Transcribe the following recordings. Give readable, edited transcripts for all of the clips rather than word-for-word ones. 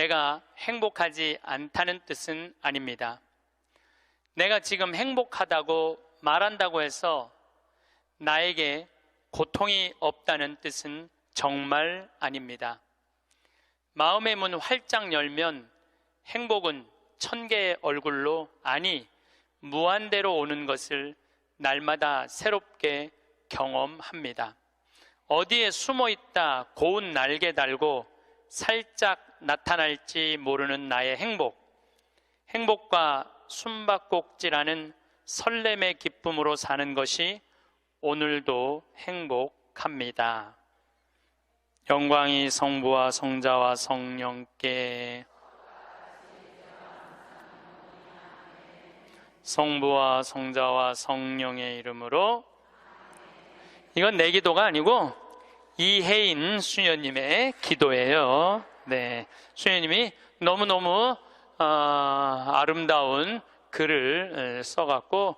내가 행복하지 않다는 뜻은 아닙니다. 내가 지금 행복하다고 말한다고 해서 나에게 고통이 없다는 뜻은 정말 아닙니다. 마음의 문 활짝 열면 행복은 1000개의 얼굴로, 아니 무한대로 오는 것을 날마다 새롭게 경험합니다. 어디에 숨어있다 고운 날개 달고 살짝 나타날지 모르는 나의 행복, 행복과 숨바꼭질하는 설렘의 기쁨으로 사는 것이 오늘도 행복합니다. 영광이 성부와 성자와 성령께, 성부와 성자와 성령의 이름으로. 이건 내 기도가 아니고 이혜인 수녀님의 기도예요. 네, 수녀님이 너무너무 아름다운 글을 써갖고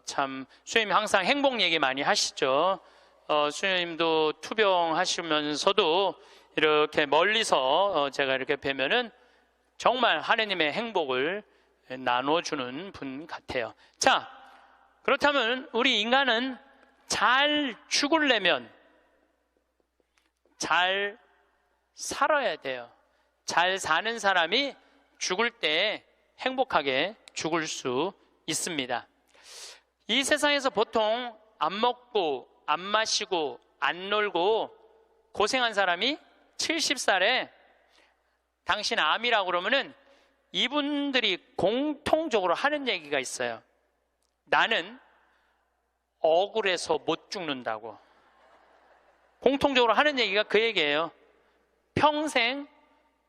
참 수녀님이 항상 행복 얘기 많이 하시죠. 수녀님도 투병하시면서도 이렇게 멀리서 제가 이렇게 뵈면은 정말 하느님의 행복을 나눠주는 분 같아요. 자, 그렇다면 우리 인간은 잘 죽으려면 잘 살아야 돼요. 잘 사는 사람이 죽을 때 행복하게 죽을 수 있습니다. 이 세상에서 보통 안 먹고 안 마시고 안 놀고 고생한 사람이 70살에 당신 암이라고 그러면은 이분들이 공통적으로 하는 얘기가 있어요. 나는 억울해서 못 죽는다고. 공통적으로 하는 얘기가 그 얘기예요. 평생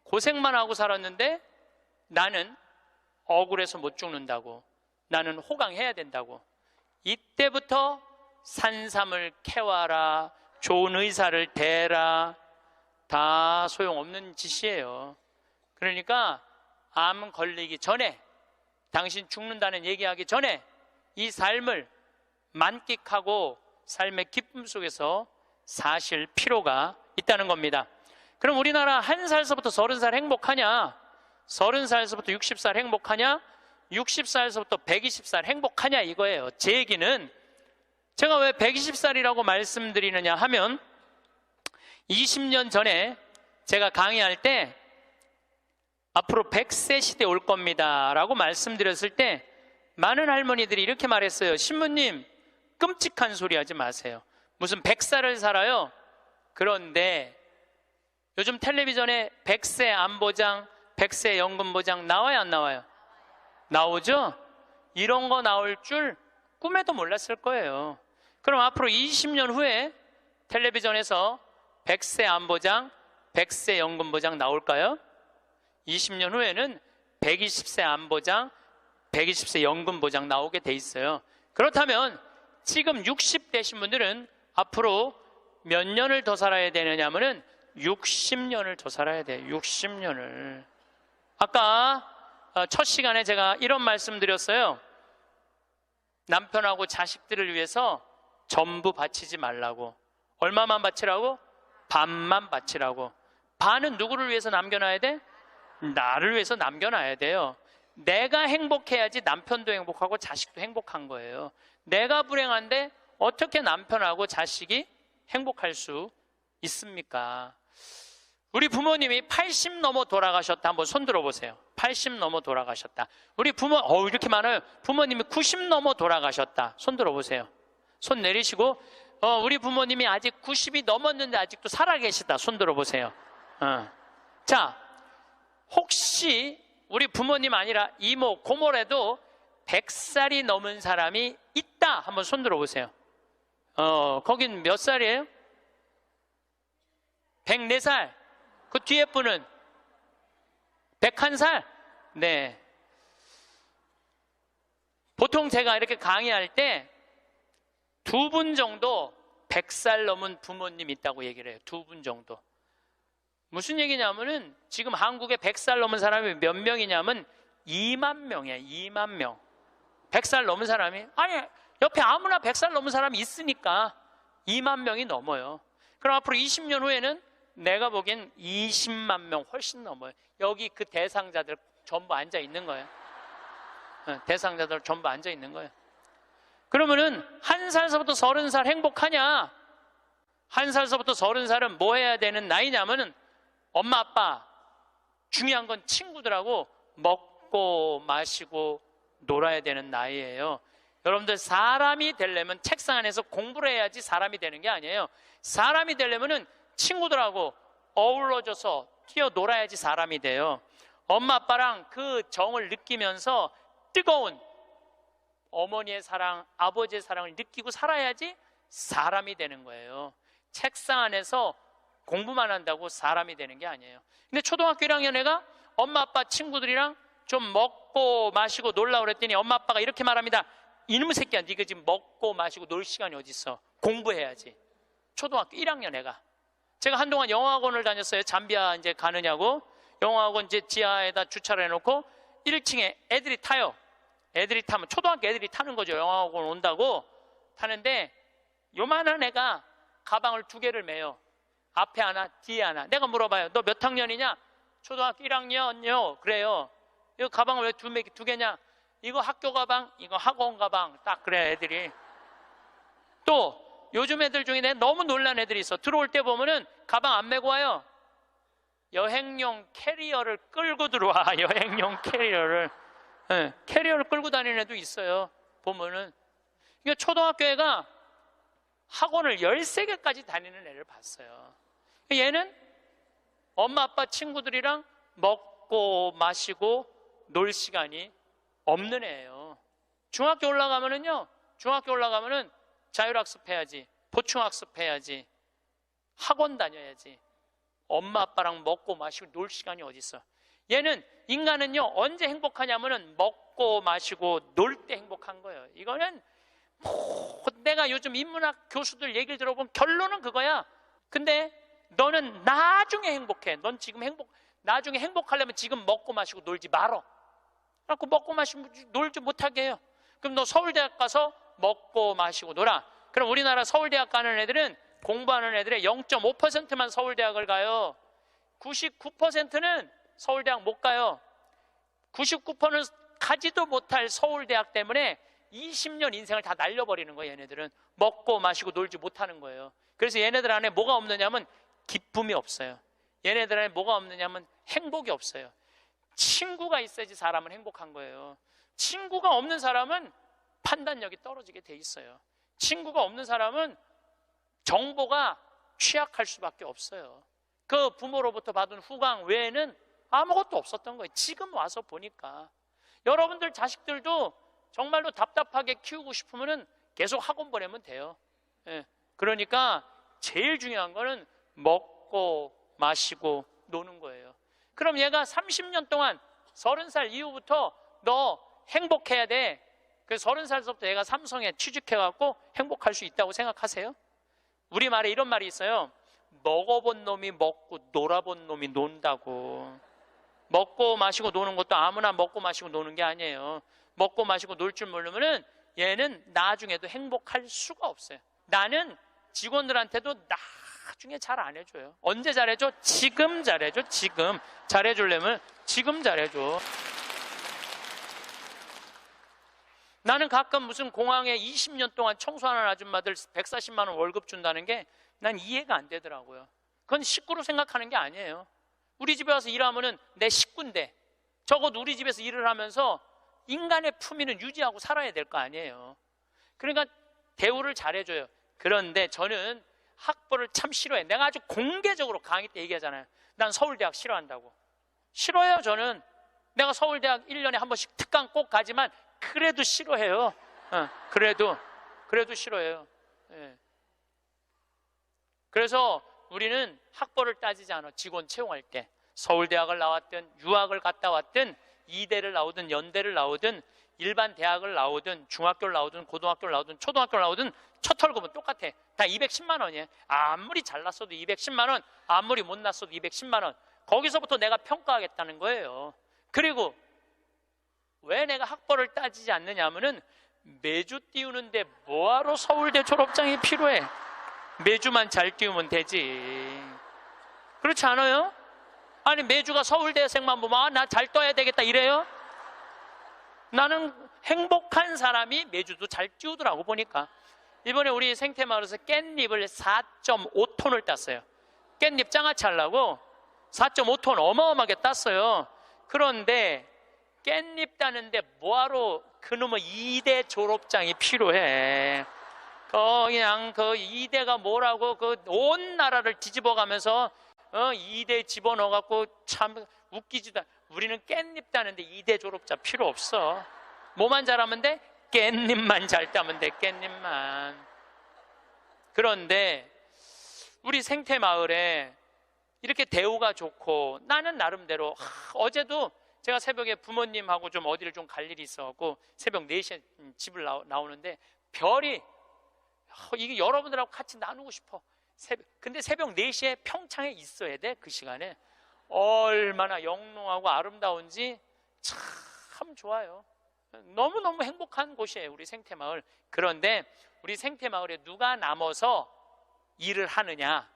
고생만 하고 살았는데 나는 억울해서 못 죽는다고. 나는 호강해야 된다고. 이때부터 산삼을 캐와라, 좋은 의사를 대라, 다 소용없는 짓이에요. 그러니까 암 걸리기 전에, 당신 죽는다는 얘기하기 전에 이 삶을 만끽하고 삶의 기쁨 속에서 사실 필요가 있다는 겁니다. 그럼 우리나라 1살서부터 30살 행복하냐? 30살서부터 60살 행복하냐? 60살서부터 120살 행복하냐 이거예요. 제 얘기는 제가 왜 120살이라고 말씀드리느냐 하면 20년 전에 제가 강의할 때 앞으로 100세 시대 올 겁니다 라고 말씀드렸을 때 많은 할머니들이 이렇게 말했어요. 신부님, 끔찍한 소리 하지 마세요. 무슨 100살을 살아요? 그런데 요즘 텔레비전에 100세 안보장, 100세 연금보장 나와요, 안 나와요? 나오죠? 이런 거 나올 줄 꿈에도 몰랐을 거예요. 그럼 앞으로 20년 후에 텔레비전에서 100세 안보장, 100세 연금보장 나올까요? 20년 후에는 120세 안보장, 120세 연금보장 나오게 돼 있어요. 그렇다면 지금 60대신 분들은 앞으로 몇 년을 더 살아야 되느냐면은 60년을 더 살아야 돼요. 60년을. 아까 첫 시간에 제가 이런 말씀 드렸어요. 남편하고 자식들을 위해서 전부 바치지 말라고. 얼마만 바치라고? 반만 바치라고. 반은 누구를 위해서 남겨놔야 돼? 나를 위해서 남겨놔야 돼요. 내가 행복해야지 남편도 행복하고 자식도 행복한 거예요. 내가 불행한데 어떻게 남편하고 자식이 행복할 수 있습니까? 우리 부모님이 80 넘어 돌아가셨다. 한번 손 들어보세요. 80 넘어 돌아가셨다. 우리 부모, 이렇게 많아요. 부모님이 90 넘어 돌아가셨다. 손 들어보세요. 손 내리시고, 우리 부모님이 아직 90이 넘었는데 아직도 살아계시다. 손 들어보세요. 자, 혹시 우리 부모님 아니라 이모, 고모라도 100살이 넘은 사람이 있다. 한번 손 들어보세요. 거긴 몇 살이에요? 104살. 그 뒤에 분은 101살? 네. 보통 제가 이렇게 강의할 때 2분 정도 100살 넘은 부모님 있다고 얘기를 해요. 2분 정도. 무슨 얘기냐면은 지금 한국에 100살 넘은 사람이 몇 명이냐면 2만 명이에요. 2만 명. 100살 넘은 사람이, 아니 옆에 아무나 100살 넘은 사람이 있으니까 2만 명이 넘어요. 그럼 앞으로 20년 후에는 내가 보기엔 20만 명 훨씬 넘어요. 여기 그 대상자들 전부 앉아 있는 거예요. 대상자들 전부 앉아 있는 거예요. 그러면은 1살서부터 30살 행복하냐? 1살서부터 30살은 뭐 해야 되는 나이냐면은 엄마 아빠, 중요한 건 친구들하고 먹고 마시고 놀아야 되는 나이예요. 여러분들, 사람이 되려면 책상 안에서 공부를 해야지 사람이 되는 게 아니에요. 사람이 되려면은 친구들하고 어우러져서 뛰어놀아야지 사람이 돼요. 엄마 아빠랑 그 정을 느끼면서 뜨거운 어머니의 사랑, 아버지의 사랑을 느끼고 살아야지 사람이 되는 거예요. 책상 안에서 공부만 한다고 사람이 되는 게 아니에요. 근데 초등학교 1학년 애가 엄마 아빠 친구들이랑 좀 먹고 마시고 놀라고 그랬더니 엄마 아빠가 이렇게 말합니다. 이놈의 새끼야, 네가 지금 먹고 마시고 놀 시간이 어디 있어? 공부해야지. 초등학교 1학년 애가. 제가 한동안 영어학원을 다녔어요. 잠비아 이제 가느냐고. 영어학원 이제 지하에다 주차를 해놓고 1층에 애들이 타요. 애들이 타면, 초등학교 애들이 타는 거죠. 영어학원 온다고 타는데, 요만한 애가 가방을 2개를 메요. 앞에 하나, 뒤에 하나. 내가 물어봐요. 너 몇 학년이냐? 초등학교 1학년요. 그래요. 이거 가방을 왜 2개냐? 이거 학교 가방, 이거 학원 가방. 딱 그래, 애들이. 또 요즘 애들 중에 내가 너무 놀란 애들이 있어. 들어올 때 보면은 가방 안 메고 와요. 여행용 캐리어를 끌고 들어와. 여행용 캐리어를. 네, 캐리어를 끌고 다니는 애도 있어요. 보면은. 이게 초등학교 애가 학원을 13개까지 다니는 애를 봤어요. 얘는 엄마 아빠 친구들이랑 먹고 마시고 놀 시간이 없는 애예요. 중학교 올라가면은요, 중학교 올라가면은 자율학습 해야지, 보충학습 해야지, 학원 다녀야지. 엄마 아빠랑 먹고 마시고 놀 시간이 어디 있어? 얘는, 인간은요 언제 행복하냐면은 먹고 마시고 놀 때 행복한 거예요. 이거는 내가 요즘 인문학 교수들 얘기를 들어보면 결론은 그거야. 근데 너는 나중에 행복해. 넌 지금 나중에 행복하려면 지금 먹고 마시고 놀지 말어. 그래갖고 먹고 마시고 놀지 못하게 해요. 그럼 너 서울대학 가서 먹고 마시고 놀아. 그럼 우리나라 서울대학 가는 애들은, 공부하는 애들의 0.5%만 서울대학을 가요. 99%는 서울대학 못 가요. 99%는 가지도 못할 서울대학 때문에 20년 인생을 다 날려버리는 거예요. 얘네들은 먹고 마시고 놀지 못하는 거예요. 그래서 얘네들 안에 뭐가 없느냐면 기쁨이 없어요. 얘네들 안에 뭐가 없느냐면 행복이 없어요. 친구가 있어야지 사람은 행복한 거예요. 친구가 없는 사람은 판단력이 떨어지게 돼 있어요. 친구가 없는 사람은 정보가 취약할 수밖에 없어요. 그 부모로부터 받은 후광 외에는 아무것도 없었던 거예요. 지금 와서 보니까. 여러분들 자식들도 정말로 답답하게 키우고 싶으면 계속 학원 보내면 돼요. 예. 그러니까 제일 중요한 거는 먹고 마시고 노는 거예요. 그럼 얘가 30년 동안 30살 이후부터 너 행복해야 돼. 그래서 30살부터 얘가 삼성에 취직해갖고 행복할 수 있다고 생각하세요? 우리말에 이런 말이 있어요. 먹어본 놈이 먹고 놀아본 놈이 논다고. 먹고 마시고 노는 것도 아무나 먹고 마시고 노는 게 아니에요. 먹고 마시고 놀 줄 모르면은 얘는 나중에도 행복할 수가 없어요. 나는 직원들한테도 나중에 잘 안 해줘요. 언제 잘해줘? 지금 잘해줘. 지금 잘해주려면 지금 잘해줘. 나는 가끔 무슨 공항에 20년 동안 청소하는 아줌마들 140만 원 월급 준다는 게 난 이해가 안 되더라고요. 그건 식구로 생각하는 게 아니에요. 우리 집에 와서 일하면은 내 식구인데, 적어도 우리 집에서 일을 하면서 인간의 품위는 유지하고 살아야 될 거 아니에요. 그러니까 대우를 잘해줘요. 그런데 저는 학벌을 참 싫어해. 내가 아주 공개적으로 강의 때 얘기하잖아요. 난 서울대학 싫어한다고. 싫어요. 저는 내가 서울대학 1년에 한 번씩 특강 꼭 가지만 그래도 싫어해요. 그래도 싫어해요. 예. 그래서 우리는 학벌을 따지지 않아. 직원 채용할 때 서울대학을 나왔든 유학을 갔다 왔든 이대를 나오든 연대를 나오든 일반 대학을 나오든 중학교를 나오든 고등학교를 나오든 초등학교를 나오든 첫 월급은 똑같아. 다 210만 원이에요. 아무리 잘났어도 210만 원, 아무리 못났어도 210만 원. 거기서부터 내가 평가하겠다는 거예요. 그리고 왜 내가 학벌을 따지지 않느냐 하면은 매주 띄우는데 뭐하러 서울대 졸업장이 필요해. 매주만 잘 띄우면 되지. 그렇지 않아요? 아니 매주가 서울대생만 보면 아, 나 잘 떠야 되겠다 이래요? 나는 행복한 사람이 매주도 잘 띄우더라고 보니까. 이번에 우리 생태마을에서 깻잎을 4.5톤을 땄어요. 깻잎 장아찌 하려고 4.5톤 어마어마하게 땄어요. 그런데 깻잎 따는데 뭐하러 그놈의 2대 졸업장이 필요해. 그냥 그 2대가 뭐라고 그 온 나라를 뒤집어 가면서 2대 집어넣어갖고 참 웃기지도 않아. 우리는 깻잎 따는데 2대 졸업자 필요 없어. 뭐만 잘하면 돼? 깻잎만 잘 따면 돼. 깻잎만. 그런데 우리 생태마을에 이렇게 대우가 좋고 나는 나름대로 어제도 제가 새벽에 부모님하고 좀 어디를 좀 갈 일이 있어갖고 새벽 4시에 집을 나오는데 별이 이게 여러분들하고 같이 나누고 싶어. 근데 새벽 4시에 평창에 있어야 돼. 그 시간에 얼마나 영롱하고 아름다운지 참 좋아요. 너무너무 행복한 곳이에요 우리 생태마을. 그런데 우리 생태마을에 누가 남아서 일을 하느냐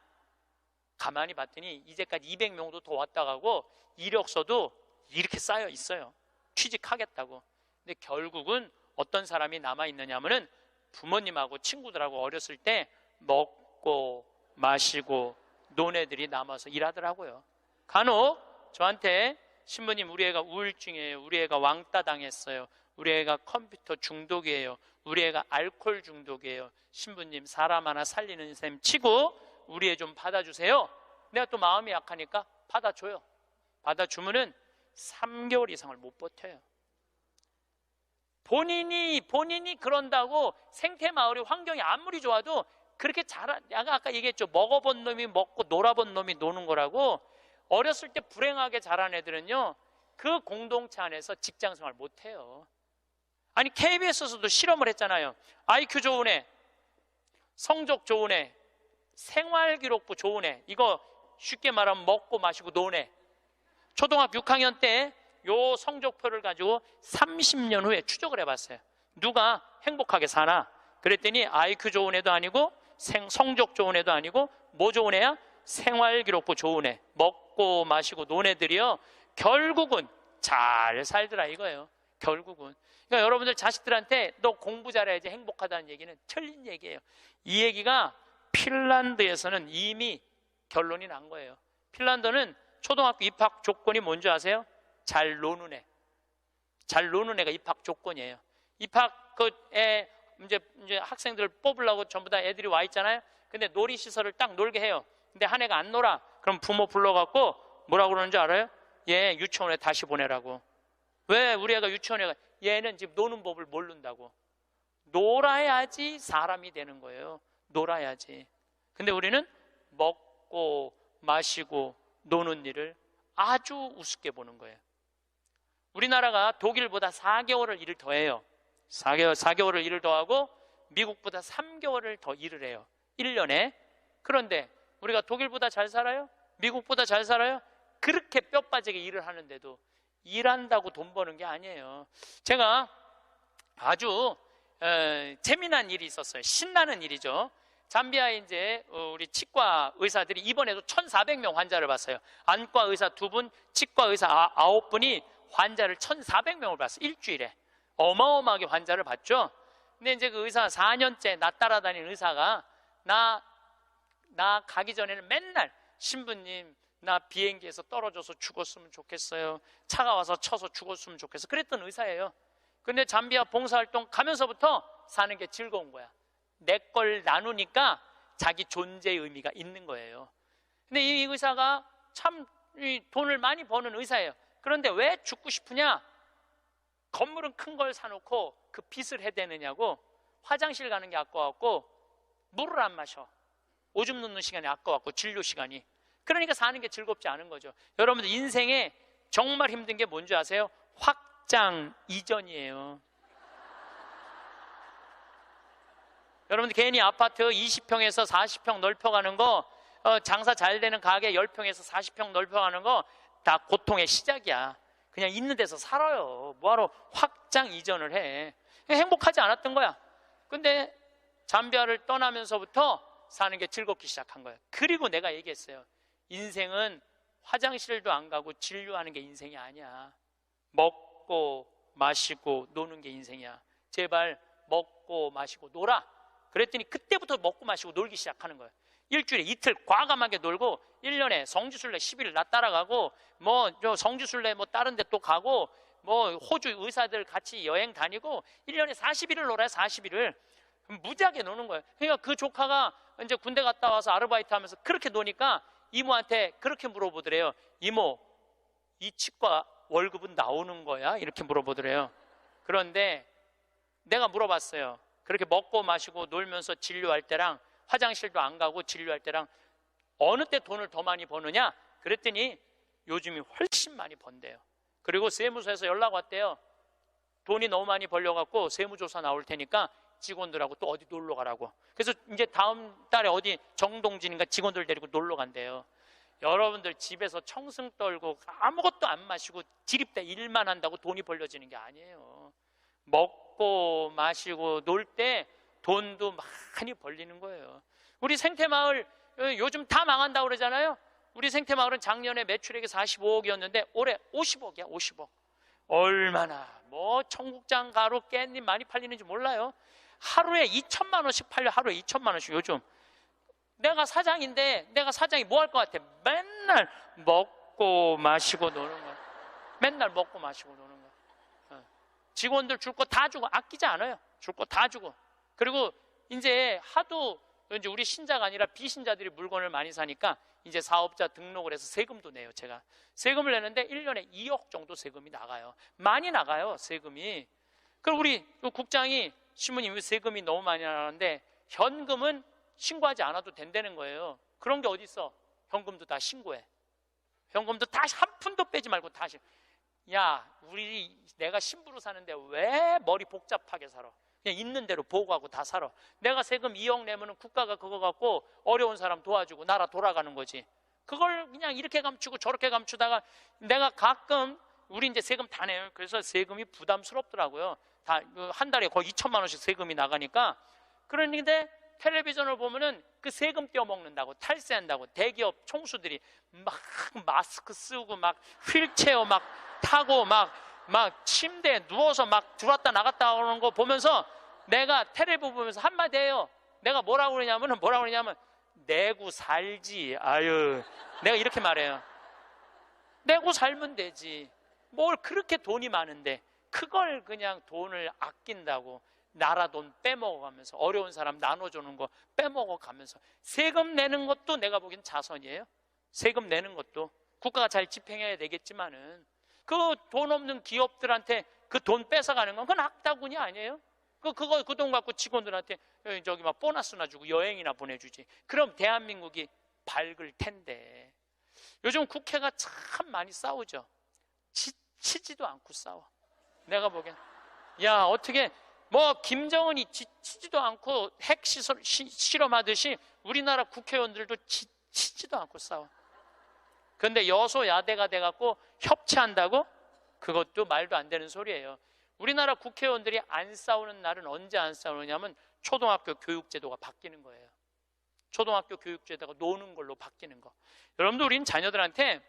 가만히 봤더니 이제까지 200명도 더 왔다 가고 이력서도 이렇게 쌓여 있어요. 취직하겠다고. 근데 결국은 어떤 사람이 남아있느냐면은 부모님하고 친구들하고 어렸을 때 먹고 마시고 논 애들이 남아서 일하더라고요. 간혹 저한테 신부님 우리 애가 우울증이에요. 우리 애가 왕따 당했어요. 우리 애가 컴퓨터 중독이에요. 우리 애가 알코올 중독이에요. 신부님 사람 하나 살리는 셈 치고 우리 애 좀 받아주세요. 내가 또 마음이 약하니까 받아줘요. 받아주면은 3개월 이상을 못 버텨요. 본인이 그런다고 생태마을의 환경이 아무리 좋아도 그렇게 아까 얘기했죠. 먹어본 놈이 먹고 놀아본 놈이 노는 거라고. 어렸을 때 불행하게 자란 애들은요 그 공동체 안에서 직장생활 못해요. 아니 KBS에서도 실험을 했잖아요. IQ 좋은 애, 성적 좋은 애, 생활기록부 좋은 애, 이거 쉽게 말하면 먹고 마시고 노는 애. 초등학교 6학년 때 요 성적표를 가지고 30년 후에 추적을 해봤어요. 누가 행복하게 사나? 그랬더니 IQ 좋은 애도 아니고 성적 좋은 애도 아니고 뭐 좋은 애야? 생활기록부 좋은 애, 먹고 마시고 노는 애들이요 결국은 잘 살더라 이거예요. 결국은. 그러니까 여러분들 자식들한테 너 공부 잘해야지 행복하다는 얘기는 틀린 얘기예요. 이 얘기가 핀란드에서는 이미 결론이 난 거예요. 핀란드는 초등학교 입학 조건이 뭔지 아세요? 잘 노는 애. 잘 노는 애가 입학 조건이에요. 입학 이제 학생들을 뽑으려고 전부 다 애들이 와 있잖아요. 근데 놀이시설을 딱 놀게 해요. 근데 한 애가 안 놀아. 그럼 부모 불러갖고 뭐라고 그러는 줄 알아요? 얘 유치원에 다시 보내라고. 왜 우리 애가 유치원에 가? 얘는 지금 노는 법을 모른다고. 놀아야지 사람이 되는 거예요. 놀아야지. 근데 우리는 먹고 마시고 노는 일을 아주 우습게 보는 거예요. 우리나라가 독일보다 4개월을 일을 더 해요. 4개월을 일을 더 하고 미국보다 3개월을 더 일을 해요. 1년에. 그런데 우리가 독일보다 잘 살아요? 미국보다 잘 살아요? 그렇게 뼈 빠지게 일을 하는데도 일한다고 돈 버는 게 아니에요. 제가 아주 재미난 일이 있었어요. 신나는 일이죠. 잠비아에 이제 우리 치과 의사들이 이번에도 1,400명 환자를 봤어요. 안과 의사 2분, 치과 의사 9분이 환자를 1,400명을 봤어요. 일주일에. 어마어마하게 환자를 봤죠. 근데 이제 그 의사 4년째 나 따라다니는 의사가 나 가기 전에는 맨날 신부님 나 비행기에서 떨어져서 죽었으면 좋겠어요. 차가 와서 쳐서 죽었으면 좋겠어. 그랬던 의사예요. 근데 잠비아 봉사활동 가면서부터 사는 게 즐거운 거야. 내 걸 나누니까 자기 존재의 의미가 있는 거예요. 근데 이 의사가 참 돈을 많이 버는 의사예요. 그런데 왜 죽고 싶으냐? 건물은 큰 걸 사놓고 그 빚을 해대느냐고. 화장실 가는 게 아까웠고 물을 안 마셔. 오줌 놓는 시간이 아까웠고 진료 시간이. 그러니까 사는 게 즐겁지 않은 거죠. 여러분들 인생에 정말 힘든 게 뭔지 아세요? 확장 이전이에요. 여러분들 괜히 아파트 20평에서 40평 넓혀가는 거, 장사 잘 되는 가게 10평에서 40평 넓혀가는 거 다 고통의 시작이야. 그냥 있는 데서 살아요. 뭐하러 확장 이전을 해. 행복하지 않았던 거야. 근데 잠비아를 떠나면서부터 사는 게 즐겁기 시작한 거예요. 그리고 내가 얘기했어요. 인생은 화장실도 안 가고 진료하는 게 인생이 아니야. 먹고 마시고 노는 게 인생이야. 제발 먹고 마시고 놀아. 그랬더니 그때부터 먹고 마시고 놀기 시작하는 거예요. 일주일에 이틀 과감하게 놀고 1년에 성지순례 10일 나 따라가고 뭐 성지순례 뭐 다른 데 또 가고 뭐 호주 의사들 같이 여행 다니고 1년에 40일을 놀아요. 40일을 무지하게 노는 거예요. 그러니까 그 조카가 이제 군대 갔다 와서 아르바이트 하면서 그렇게 노니까 이모한테 그렇게 물어보더래요. 이모, 이 치과 월급은 나오는 거야? 이렇게 물어보더래요. 그런데 내가 물어봤어요. 그렇게 먹고 마시고 놀면서 진료할 때랑 화장실도 안 가고 진료할 때랑 어느 때 돈을 더 많이 버느냐? 그랬더니 요즘이 훨씬 많이 번대요. 그리고 세무서에서 연락 왔대요. 돈이 너무 많이 벌려갖고 세무조사 나올 테니까 직원들하고 또 어디 놀러 가라고. 그래서 이제 다음 달에 어디 정동진인가 직원들 데리고 놀러 간대요. 여러분들 집에서 청승 떨고 아무것도 안 마시고 지립대 일만 한다고 돈이 벌려지는 게 아니에요. 먹고 마시고 놀 때 돈도 많이 벌리는 거예요. 우리 생태마을 요즘 다 망한다고 그러잖아요. 우리 생태마을은 작년에 매출액이 45억이었는데 올해 50억이야. 50억. 얼마나 뭐 청국장 가루 깻잎 많이 팔리는지 몰라요. 하루에 2천만 원씩 팔려. 하루에 2천만 원씩. 요즘 내가 사장인데 내가 사장이 뭐 할 것 같아? 맨날 먹고 마시고 노는 거야. 맨날 먹고 마시고 노는 거야. 직원들 줄 거 다 주고 아끼지 않아요. 줄 거 다 주고. 그리고 이제 하도 이제 우리 신자가 아니라 비신자들이 물건을 많이 사니까 이제 사업자 등록을 해서 세금도 내요. 제가 세금을 내는데 1년에 2억 정도 세금이 나가요. 많이 나가요, 세금이. 그럼 우리 국장이 신부님 세금이 너무 많이 나가는데 현금은 신고하지 않아도 된다는 거예요. 그런 게 어디 있어? 현금도 다 신고해. 현금도 다 한 푼도 빼지 말고 다 야, 내가 신부로 사는데 왜 머리 복잡하게 살아? 그냥 있는 대로 보고하고 다 살아. 내가 세금 2억 내면은 국가가 그거 갖고 어려운 사람 도와주고 나라 돌아가는 거지. 그걸 그냥 이렇게 감추고 저렇게 감추다가 내가 가끔 우리 이제 세금 다 내요. 그래서 세금이 부담스럽더라고요. 다 한 달에 거의 2천만 원씩 세금이 나가니까. 그런데 텔레비전을 보면은 그 세금 떼어먹는다고 탈세한다고 대기업 총수들이 막 마스크 쓰고 막 휠체어 막 타고 막 침대에 누워서 막 들어왔다 나갔다 하는 거 보면서 내가 텔레비 보면서 한마디 해요. 내가 뭐라고 그러냐면 내고 살지. 아유, 내가 이렇게 말해요. 내고 살면 되지. 뭘 그렇게 돈이 많은데 그걸 그냥 돈을 아낀다고 나라 돈 빼먹어가면서 어려운 사람 나눠주는 거 빼먹어가면서 세금 내는 것도 내가 보기엔 자선이에요. 세금 내는 것도 국가가 잘 집행해야 되겠지만은 그 돈 없는 기업들한테 그 돈 뺏어가는 건 그건 악다군이 아니에요. 그 돈 갖고 직원들한테 저기 막 보너스나 주고 여행이나 보내주지. 그럼 대한민국이 밝을 텐데. 요즘 국회가 참 많이 싸우죠. 지치지도 않고 싸워. 내가 보기엔 야 어떻게 뭐 김정은이 지치지도 않고 핵 실험하듯이 우리나라 국회의원들도 지치지도 않고 싸워. 그런데 여소야대가 돼갖고 협치한다고? 그것도 말도 안 되는 소리예요. 우리나라 국회의원들이 안 싸우는 날은 언제 안 싸우느냐면 초등학교 교육제도가 바뀌는 거예요. 초등학교 교육제도가 노는 걸로 바뀌는 거. 여러분들 우리는 자녀들한테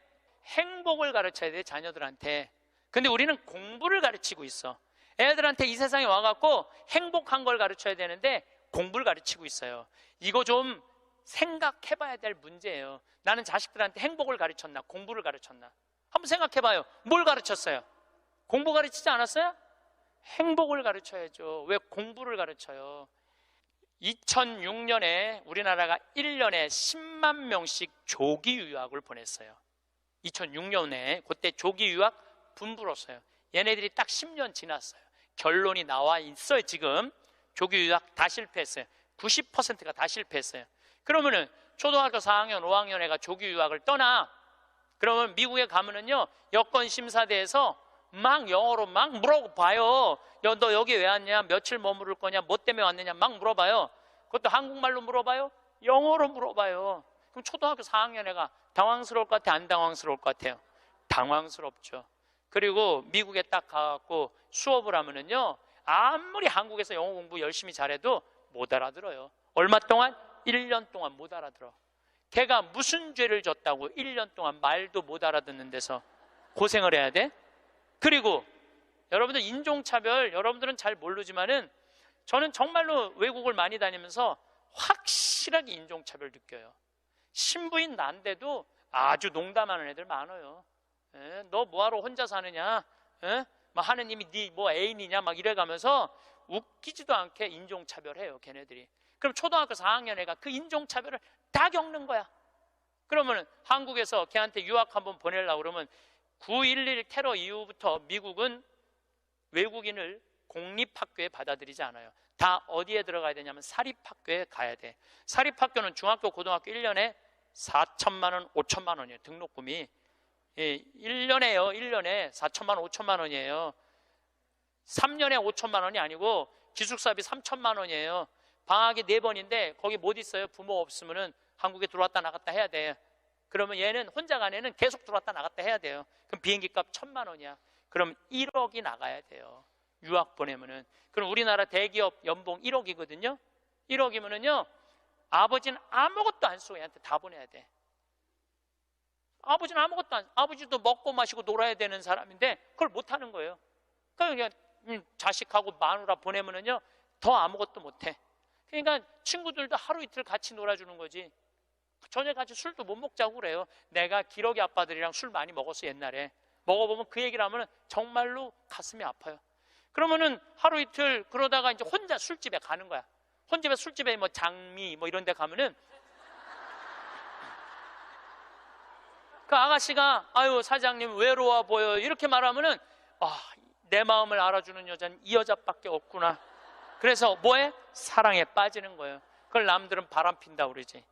행복을 가르쳐야 돼요. 자녀들한테. 근데 우리는 공부를 가르치고 있어. 애들한테 이 세상에 와갖고 행복한 걸 가르쳐야 되는데 공부를 가르치고 있어요. 이거 좀 생각해봐야 될 문제예요. 나는 자식들한테 행복을 가르쳤나 공부를 가르쳤나 한번 생각해봐요. 뭘 가르쳤어요? 공부 가르치지 않았어요? 행복을 가르쳐야죠. 왜 공부를 가르쳐요? 2006년에 우리나라가 1년에 10만 명씩 조기 유학을 보냈어요. 2006년에 그때 조기 유학 분불었어요. 얘네들이 딱 10년 지났어요. 결론이 나와 있어요. 지금 조기 유학 다 실패했어요. 90%가 다 실패했어요. 그러면은 초등학교 4학년, 5학년 애가 조기 유학을 떠나. 그러면 미국에 가면은요 여권 심사대에서 막 영어로 막 물어봐요. 너 여기 왜 왔냐? 며칠 머무를 거냐? 뭐 때문에 왔느냐? 막 물어봐요. 그것도 한국말로 물어봐요? 영어로 물어봐요. 그럼 초등학교 4학년 애가 당황스러울 것 같아? 안 당황스러울 것 같아요? 당황스럽죠. 그리고 미국에 딱 가갖고 수업을 하면은요 아무리 한국에서 영어 공부 열심히 잘해도 못 알아들어요. 얼마 동안? 1년 동안 못 알아들어. 걔가 무슨 죄를 졌다고 1년 동안 말도 못 알아듣는 데서 고생을 해야 돼? 그리고 여러분들 인종차별, 여러분들은 잘 모르지만은 저는 정말로 외국을 많이 다니면서 확실하게 인종차별 느껴요. 신부인 난데도 아주 농담하는 애들 많아요. 너 뭐하러 혼자 사느냐? 막 하느님이 네 뭐 애인이냐? 막 이래가면서 웃기지도 않게 인종차별해요, 걔네들이. 그럼 초등학교 4학년 애가 그 인종차별을 다 겪는 거야. 그러면 한국에서 걔한테 유학 한번 보내려고 그러면 9.11 테러 이후부터 미국은 외국인을 공립학교에 받아들이지 않아요. 다 어디에 들어가야 되냐면 사립학교에 가야 돼. 사립학교는 중학교, 고등학교 1년에 4천만 원, 5천만 원이에요. 등록금이. 1년에요. 1년에 4천만 원, 5천만 원이에요. 3년에 5천만 원이 아니고 기숙사비 3천만 원이에요. 방학이 4번인데 거기 못 있어요. 부모 없으면은 한국에 들어왔다 나갔다 해야 돼. 그러면 얘는 혼자 간 애는 계속 들어왔다 나갔다 해야 돼요. 그럼 비행기 값 1,000만 원이야. 그럼 1억이 나가야 돼요. 유학 보내면은. 그럼 우리나라 대기업 연봉 1억이거든요. 1억이면은요, 아버지는 아무것도 안 쓰고 얘한테 다 보내야 돼. 아버지는 아무것도 안, 아버지도 먹고 마시고 놀아야 되는 사람인데 그걸 못 하는 거예요. 그러니까 자식하고 마누라 보내면은요, 더 아무것도 못 해. 그러니까 친구들도 하루 이틀 같이 놀아주는 거지. 저녁 같이 술도 못 먹자고 그래요. 내가 기러기 아빠들이랑 술 많이 먹었어, 옛날에. 먹어보면 그 얘기를 하면 정말로 가슴이 아파요. 그러면은 하루 이틀 그러다가 이제 혼자 술집에 가는 거야. 혼자 술집에 뭐 장미 뭐 이런 데 가면은 그 아가씨가 아유 사장님 외로워 보여 이렇게 말하면은 내 마음을 알아주는 여자는 이 여자밖에 없구나. 그래서 뭐해? 사랑에 빠지는 거예요. 그걸 남들은 바람 핀다고 그러지.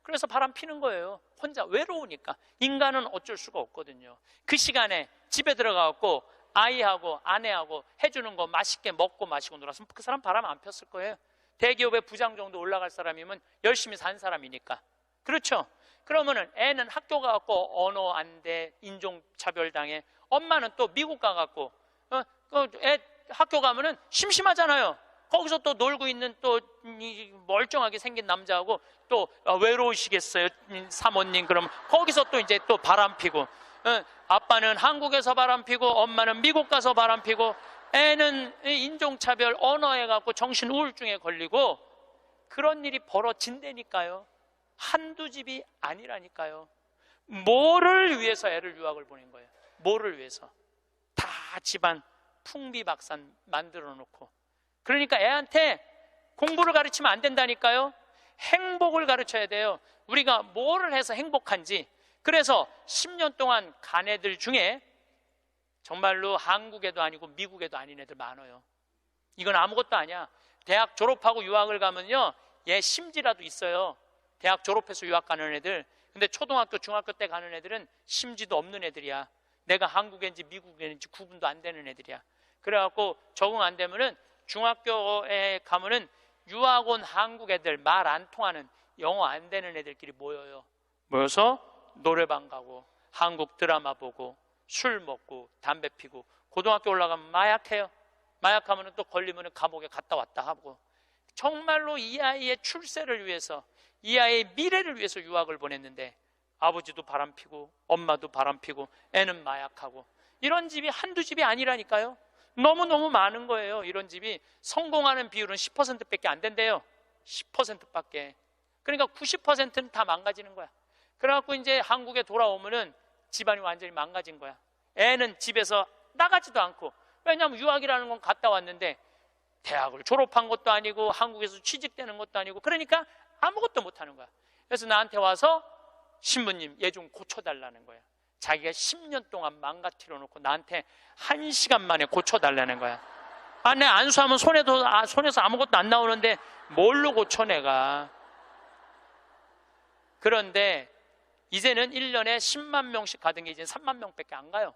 그래서 바람 피는 거예요. 혼자 외로우니까. 인간은 어쩔 수가 없거든요. 그 시간에 집에 들어가갖고 아이하고 아내하고 해주는 거 맛있게 먹고 마시고 놀았으면 그 사람 바람 안 폈을 거예요. 대기업의 부장 정도 올라갈 사람이면 열심히 산 사람이니까. 그렇죠? 그러면은 애는 학교 가갖고 언어 안 돼, 인종차별 당해. 엄마는 또 미국 가갖고 애 학교 가면은 심심하잖아요. 거기서 또 놀고 있는 또 멀쩡하게 생긴 남자하고 또 외로우시겠어요, 사모님. 그럼 거기서 또 이제 또 바람 피고, 아빠는 한국에서 바람 피고 엄마는 미국 가서 바람 피고, 애는 인종차별 언어에 갖고 정신 우울증에 걸리고, 그런 일이 벌어진다니까요. 한두 집이 아니라니까요. 뭐를 위해서 애를 유학을 보낸 거예요? 뭐를 위해서? 다 집안 풍비박산 만들어 놓고. 그러니까 애한테 공부를 가르치면 안 된다니까요. 행복을 가르쳐야 돼요. 우리가 뭐를 해서 행복한지. 그래서 10년 동안 간 애들 중에 정말로 한국에도 아니고 미국에도 아닌 애들 많아요. 이건 아무것도 아니야. 대학 졸업하고 유학을 가면요, 얘 심지라도 있어요. 대학 졸업해서 유학 가는 애들. 근데 초등학교, 중학교 때 가는 애들은 심지도 없는 애들이야. 내가 한국인지 미국인지 구분도 안 되는 애들이야. 그래갖고 적응 안 되면은 중학교에 가면은 유학 온 한국 애들, 말 안 통하는, 영어 안 되는 애들끼리 모여요. 모여서 노래방 가고 한국 드라마 보고 술 먹고 담배 피고, 고등학교 올라가면 마약해요. 마약하면 또 걸리면 감옥에 갔다 왔다 하고. 정말로 이 아이의 출세를 위해서, 이 아이의 미래를 위해서 유학을 보냈는데 아버지도 바람피고 엄마도 바람피고 애는 마약하고. 이런 집이 한두 집이 아니라니까요. 너무너무 많은 거예요. 이런 집이. 성공하는 비율은 10%밖에 안 된대요. 10%밖에. 그러니까 90%는 다 망가지는 거야. 그래갖고 이제 한국에 돌아오면은 집안이 완전히 망가진 거야. 애는 집에서 나가지도 않고. 왜냐하면 유학이라는 건 갔다 왔는데 대학을 졸업한 것도 아니고 한국에서 취직되는 것도 아니고, 그러니까 아무것도 못하는 거야. 그래서 나한테 와서 신부님 얘 좀 고쳐달라는 거야. 자기가 10년 동안 망가뜨려 놓고 나한테 1시간 만에 고쳐달라는 거야. 내 안수하면 손에서 아무것도 안 나오는데 뭘로 고쳐 내가. 그런데 이제는 1년에 10만 명씩 가던 게 이제 3만 명밖에 안 가요.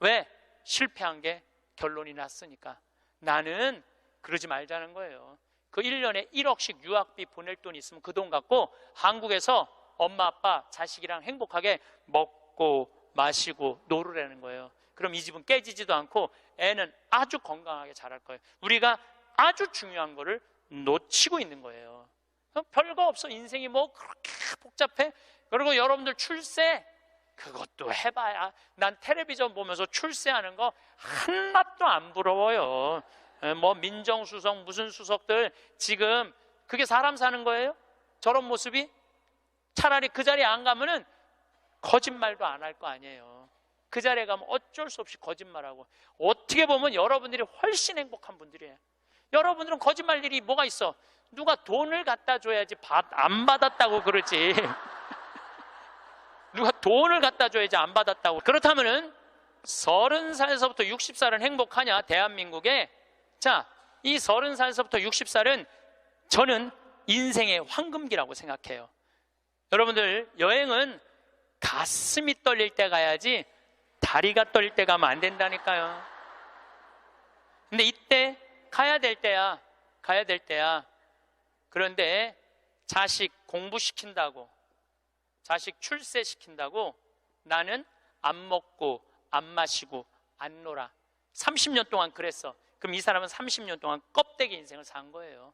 왜? 실패한 게 결론이 났으니까. 나는 그러지 말자는 거예요. 그 1년에 1억씩 유학비 보낼 돈이 있으면 그 돈 갖고 한국에서 엄마 아빠 자식이랑 행복하게 먹고 마시고 놀으라는 거예요. 그럼 이 집은 깨지지도 않고 애는 아주 건강하게 자랄 거예요. 우리가 아주 중요한 거를 놓치고 있는 거예요. 별거 없어. 인생이 뭐 그렇게 복잡해? 그리고 여러분들 출세, 그것도 해봐야. 난 텔레비전 보면서 출세하는 거 한낱도 안 부러워요. 뭐 민정수석 무슨 수석들 지금 그게 사람 사는 거예요? 저런 모습이? 차라리 그 자리에 안 가면은 거짓말도 안 할 거 아니에요. 그 자리에 가면 어쩔 수 없이 거짓말하고. 어떻게 보면 여러분들이 훨씬 행복한 분들이에요. 여러분들은 거짓말 일이 뭐가 있어? 누가 돈을 갖다 줘야지 안 받았다고 그러지. 누가 돈을 갖다 줘야지 안 받았다고. 그렇다면은 30살에서부터 60살은 행복하냐? 대한민국에. 자, 이 30살에서부터 60살은 저는 인생의 황금기라고 생각해요. 여러분들, 여행은 가슴이 떨릴 때 가야지 다리가 떨릴 때 가면 안 된다니까요. 근데 이때 가야 될 때야. 그런데 자식 공부시킨다고, 자식 출세시킨다고 나는 안 먹고 안 마시고 안 놀아. 30년 동안 그랬어. 그럼 이 사람은 30년 동안 껍데기 인생을 산 거예요.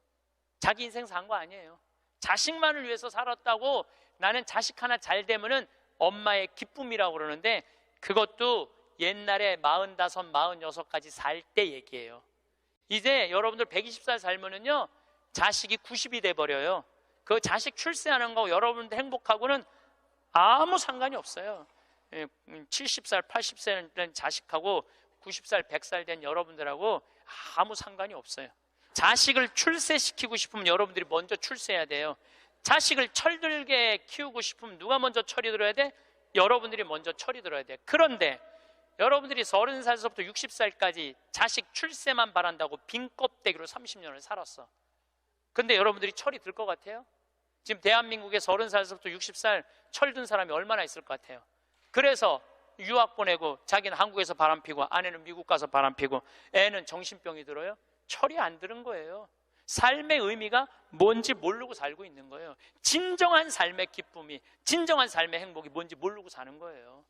자기 인생 산 거 아니에요. 자식만을 위해서 살았다고. 나는 자식 하나 잘 되면은 엄마의 기쁨이라고 그러는데 그것도 옛날에 45, 46까지 살 때 얘기예요. 이제 여러분들 120살 살면은요 자식이 90이 돼버려요. 그 자식 출세하는 거 여러분들 행복하고는 아무 상관이 없어요. 70살, 80살 된 자식하고 90살, 100살 된 여러분들하고 아무 상관이 없어요. 자식을 출세시키고 싶으면 여러분들이 먼저 출세해야 돼요. 자식을 철들게 키우고 싶으면 누가 먼저 철이 들어야 돼? 여러분들이 먼저 철이 들어야 돼. 그런데 여러분들이 30살부터 60살까지 자식 출세만 바란다고 빈 껍데기로 30년을 살았어. 근데 여러분들이 철이 들 것 같아요? 지금 대한민국에 30살부터 60살 철든 사람이 얼마나 있을 것 같아요? 그래서 유학 보내고 자기는 한국에서 바람피고 아내는 미국 가서 바람피고 애는 정신병이 들어요? 철이 안 드는 거예요. 삶의 의미가 뭔지 모르고 살고 있는 거예요. 진정한 삶의 기쁨이, 진정한 삶의 행복이 뭔지 모르고 사는 거예요.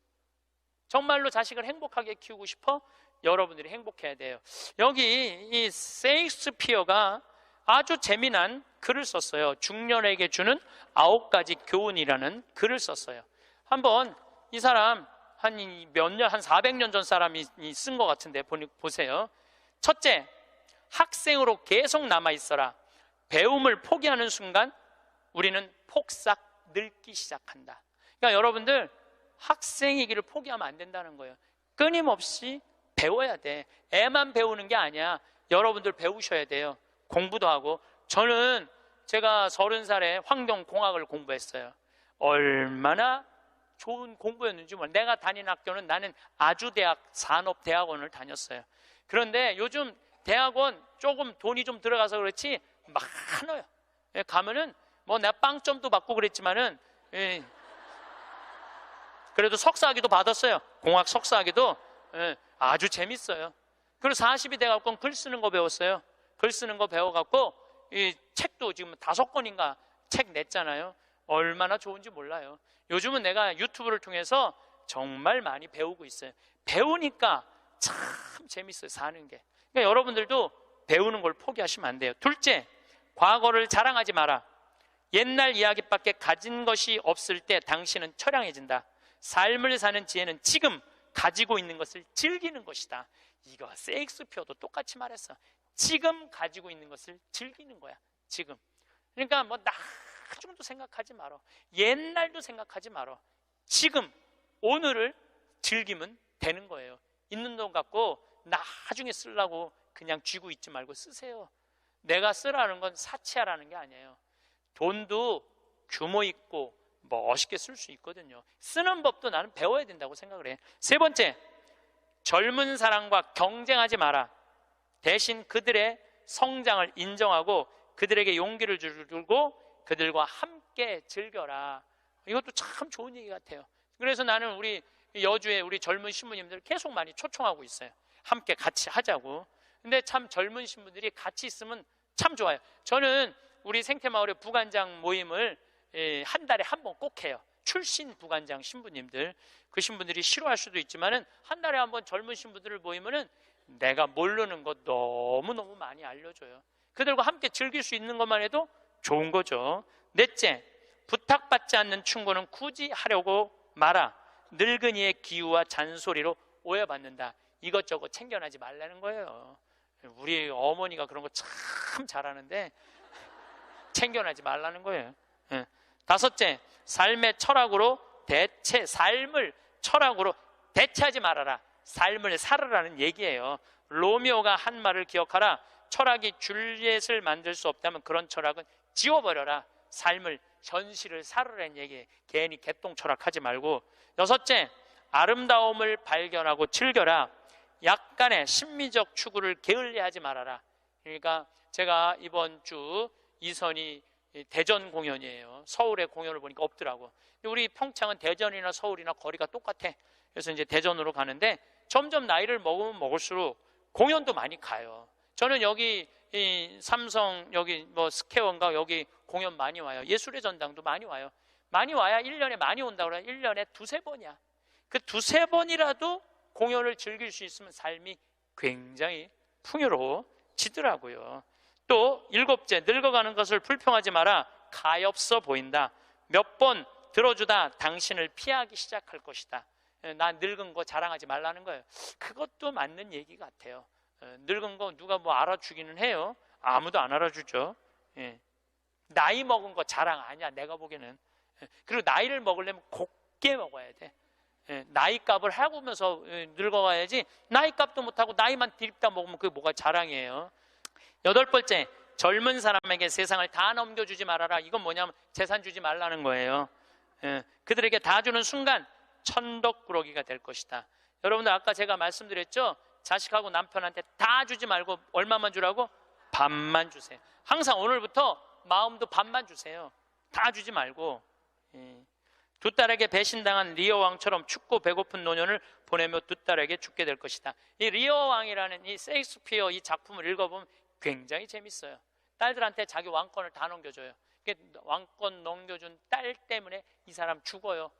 정말로 자식을 행복하게 키우고 싶어? 여러분들이 행복해야 돼요. 여기 이 셰익스피어가 아주 재미난 글을 썼어요. 중년에게 주는 9가지 교훈이라는 글을 썼어요. 한번 이 사람 한 400년 전 사람이 쓴 것 같은데 보세요. 첫째, 학생으로 계속 남아있어라. 배움을 포기하는 순간 우리는 폭삭 늙기 시작한다. 그러니까 여러분들 학생이기를 포기하면 안 된다는 거예요. 끊임없이 배워야 돼. 애만 배우는 게 아니야. 여러분들 배우셔야 돼요. 공부도 하고. 저는 제가 30살에 환경공학을 공부했어요. 얼마나 좋은 공부였는지 몰라요. 내가 다닌 학교는 나는 아주대학 산업대학원을 다녔어요. 그런데 요즘 대학원 조금 돈이 좀 들어가서 그렇지 많아요. 가면은 뭐 내가 빵점도 받고 그랬지만은 그래도 석사학위도 받았어요. 공학 석사학위도 아주 재밌어요. 그리고 40이 돼갖고 글 쓰는 거 배웠어요. 글 쓰는 거 배워갖고 이 책도 지금 5권인가 책 냈잖아요. 얼마나 좋은지 몰라요. 요즘은 내가 유튜브를 통해서 정말 많이 배우고 있어요. 배우니까 참 재밌어요, 사는 게. 그러니까 여러분들도 배우는 걸 포기하시면 안 돼요. 둘째, 과거를 자랑하지 마라. 옛날 이야기밖에 가진 것이 없을 때 당신은 처량해진다. 삶을 사는 지혜는 지금 가지고 있는 것을 즐기는 것이다. 이거 셰익스피어도 똑같이 말했어. 지금 가지고 있는 것을 즐기는 거야. 지금. 그러니까 뭐 나중도 생각하지 말어. 옛날도 생각하지 말어. 지금 오늘을 즐기면 되는 거예요. 있는 돈 갖고 나중에 쓰려고 그냥 쥐고 있지 말고 쓰세요. 내가 쓰라는 건 사치하라는 게 아니에요. 돈도 규모 있고 멋있게 쓸 수 있거든요. 쓰는 법도 나는 배워야 된다고 생각을 해. 세 번째, 젊은 사람과 경쟁하지 마라. 대신 그들의 성장을 인정하고 그들에게 용기를 주고 그들과 함께 즐겨라. 이것도 참 좋은 얘기 같아요. 그래서 나는 우리 여주에 우리 젊은 신부님들 계속 많이 초청하고 있어요. 함께 같이 하자고. 근데 참 젊은 신부들이 같이 있으면 참 좋아요. 저는 우리 생태마을의 부관장 모임을 한 달에 한 번 꼭 해요. 출신 부관장 신부님들, 그 신부들이 싫어할 수도 있지만은 한 달에 한 번 젊은 신부들을 모이면은 내가 모르는 것 너무너무 많이 알려줘요. 그들과 함께 즐길 수 있는 것만 해도 좋은 거죠. 넷째, 부탁받지 않는 충고는 굳이 하려고 마라. 늙은이의 기우와 잔소리로 오해받는다. 이것저것 챙겨나지 말라는 거예요. 우리 어머니가 그런 거 참 잘하는데 챙겨나지 말라는 거예요. 다섯째, 삶의 철학으로 삶을 철학으로 대체하지 말아라. 삶을 살으라는 얘기예요. 로미오가 한 말을 기억하라. 철학이 줄리엣을 만들 수 없다면 그런 철학은 지워버려라. 삶을, 현실을 살으라는 얘기예요. 괜히 개똥 철학하지 말고. 여섯째, 아름다움을 발견하고 즐겨라. 약간의 심미적 추구를 게을리하지 말아라. 그러니까 제가 이번 주 이선이 대전 공연이에요. 서울에 공연을 보니까 없더라고. 우리 평창은 대전이나 서울이나 거리가 똑같아. 그래서 이제 대전으로 가는데 점점 나이를 먹으면 먹을수록 공연도 많이 가요. 저는 여기 이 삼성 여기 뭐 스퀘어인가 여기 공연 많이 와요. 예술의 전당도 많이 와요. 많이 와야 1년에 많이 온다고 그래요. 1년에 두세 번이야. 그 두세 번이라도 공연을 즐길 수 있으면 삶이 굉장히 풍요로워지더라고요. 또 일곱째, 늙어가는 것을 불평하지 마라. 가엾어 보인다. 몇 번 들어주다 당신을 피하기 시작할 것이다. 나 늙은 거 자랑하지 말라는 거예요. 그것도 맞는 얘기 같아요. 늙은 거 누가 뭐 알아주기는 해요. 아무도 안 알아주죠. 나이 먹은 거 자랑 아니야, 내가 보기에는. 그리고 나이를 먹으려면 곱게 먹어야 돼. 나이값을 하고면서 늙어가야지. 나이값도 못하고 나이만 디립다 먹으면 그게 뭐가 자랑이에요. 여덟 번째, 젊은 사람에게 세상을 다 넘겨주지 말아라. 이건 뭐냐면 재산 주지 말라는 거예요. 그들에게 다 주는 순간 천덕꾸러기가 될 것이다. 여러분들 아까 제가 말씀드렸죠? 자식하고 남편한테 다 주지 말고 얼마만 주라고? 반만 주세요. 항상 오늘부터 마음도 반만 주세요. 다 주지 말고. 두 딸에게 배신당한 리어 왕처럼 춥고 배고픈 노년을 보내며 두 딸에게 죽게 될 것이다. 이 리어 왕이라는 이 셰익스피어 이 작품을 읽어보면 굉장히 재밌어요. 딸들한테 자기 왕권을 다 넘겨줘요. 왕권 넘겨준 딸 때문에 이 사람 죽어요.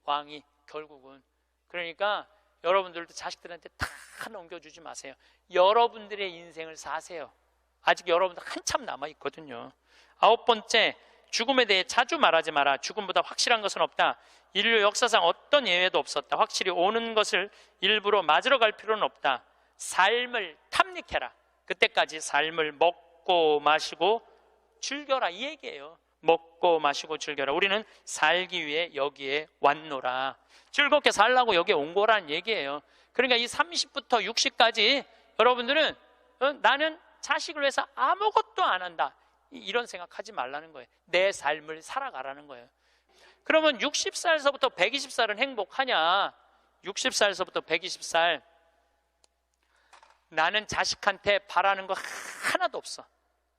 왕이 결국은. 그러니까 여러분들도 자식들한테 다 넘겨주지 마세요. 여러분들의 인생을 사세요. 아직 여러분들 한참 남아있거든요. 아홉 번째, 죽음에 대해 자주 말하지 마라. 죽음보다 확실한 것은 없다. 인류 역사상 어떤 예외도 없었다. 확실히 오는 것을 일부러 맞으러 갈 필요는 없다. 삶을 탐닉해라. 그때까지 삶을 먹고 마시고 즐겨라, 이 얘기예요. 먹고 마시고 즐겨라. 우리는 살기 위해 여기에 왔노라. 즐겁게 살라고 여기에 온 거라는 얘기예요. 그러니까 이 30부터 60까지 여러분들은 나는 자식을 위해서 아무것도 안 한다, 이런 생각하지 말라는 거예요. 내 삶을 살아가라는 거예요. 그러면 60살서부터 120살은 행복하냐? 60살서부터 120살 나는 자식한테 바라는 거 하나도 없어.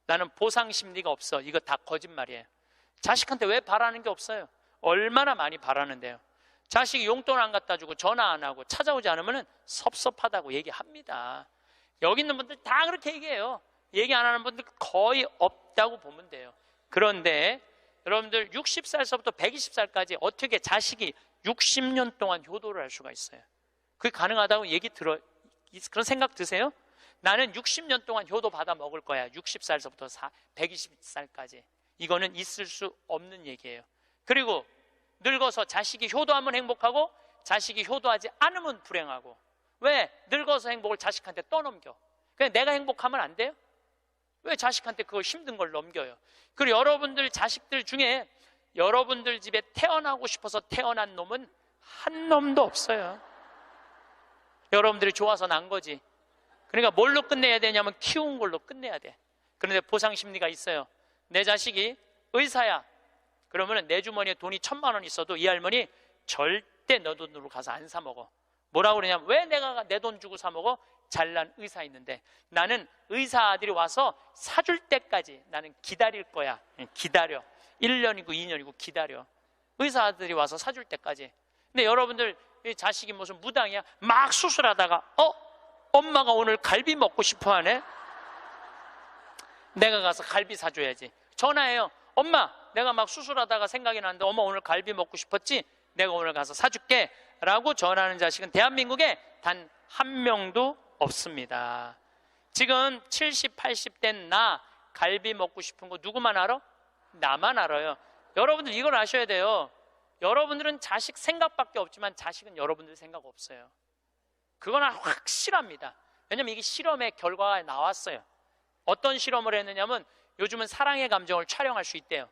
나는 보상 심리가 없어. 이거 다 거짓말이에요. 자식한테 왜 바라는 게 없어요? 얼마나 많이 바라는데요. 자식이 용돈 안 갖다 주고 전화 안 하고 찾아오지 않으면 섭섭하다고 얘기합니다. 여기 있는 분들 다 그렇게 얘기해요. 얘기 안 하는 분들 거의 없다고 보면 돼요. 그런데 여러분들 60살서부터 120살까지 어떻게 자식이 60년 동안 효도를 할 수가 있어요? 그게 가능하다고 그런 생각 드세요? 나는 60년 동안 효도 받아 먹을 거야. 60살서부터 120살까지. 이거는 있을 수 없는 얘기예요. 그리고 늙어서 자식이 효도하면 행복하고 자식이 효도하지 않으면 불행하고. 왜? 늙어서 행복을 자식한테 떠넘겨. 그냥 내가 행복하면 안 돼요? 왜 자식한테 그걸 힘든 걸 넘겨요? 그리고 여러분들 자식들 중에 여러분들 집에 태어나고 싶어서 태어난 놈은 한 놈도 없어요. 여러분들이 좋아서 난 거지. 그러니까 뭘로 끝내야 되냐면 키운 걸로 끝내야 돼. 그런데 보상 심리가 있어요. 내 자식이 의사야. 그러면 내 주머니에 돈이 1,000만 원 있어도 이 할머니 절대 너 돈으로 가서 안 사 먹어. 뭐라고 그러냐면 왜 내가 내 돈 주고 사 먹어? 잘난 의사 있는데 나는 의사 아들이 와서 사줄 때까지 나는 기다릴 거야. 기다려. 1년이고 2년이고 기다려. 의사 아들이 와서 사줄 때까지. 근데 여러분들 자식이 무슨 무당이야? 막 수술하다가 엄마가 오늘 갈비 먹고 싶어 하네? 내가 가서 갈비 사줘야지. 전화해요. 엄마, 내가 막 수술하다가 생각이 나는데 엄마 오늘 갈비 먹고 싶었지? 내가 오늘 가서 사줄게 라고 전화하는 자식은 대한민국에 단 한 명도 없습니다. 지금 70, 80 된 나 갈비 먹고 싶은 거 누구만 알아? 나만 알아요. 여러분들 이걸 아셔야 돼요. 여러분들은 자식 생각밖에 없지만 자식은 여러분들 생각 없어요. 그건 확실합니다. 왜냐면 이게 실험의 결과가 나왔어요. 어떤 실험을 했느냐면 요즘은 사랑의 감정을 촬영할 수 있대요.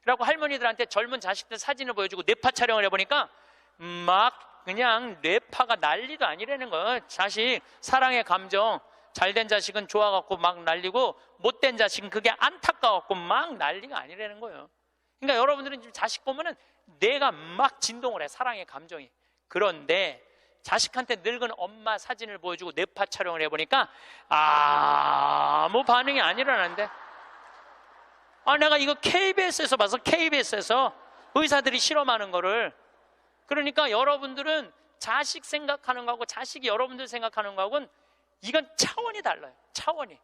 그래갖고 할머니들한테 젊은 자식들 사진을 보여주고 뇌파 촬영을 해보니까 막 그냥 뇌파가 난리도 아니라는 거예요. 자식 사랑의 감정, 잘된 자식은 좋아갖고 막 난리고 못된 자식은 그게 안타까워갖고 막 난리가 아니라는 거예요. 그러니까 여러분들은 지금 자식 보면은 내가 막 진동을 해, 사랑의 감정이. 그런데 자식한테 늙은 엄마 사진을 보여주고 뇌파 촬영을 해보니까 아무 반응이 안 일어나는데, 내가 이거 KBS에서 봐서, KBS에서 의사들이 실험하는 거를. 그러니까 여러분들은 자식 생각하는 거하고 자식이 여러분들 생각하는 거하고는 이건 차원이 달라요. 차원이.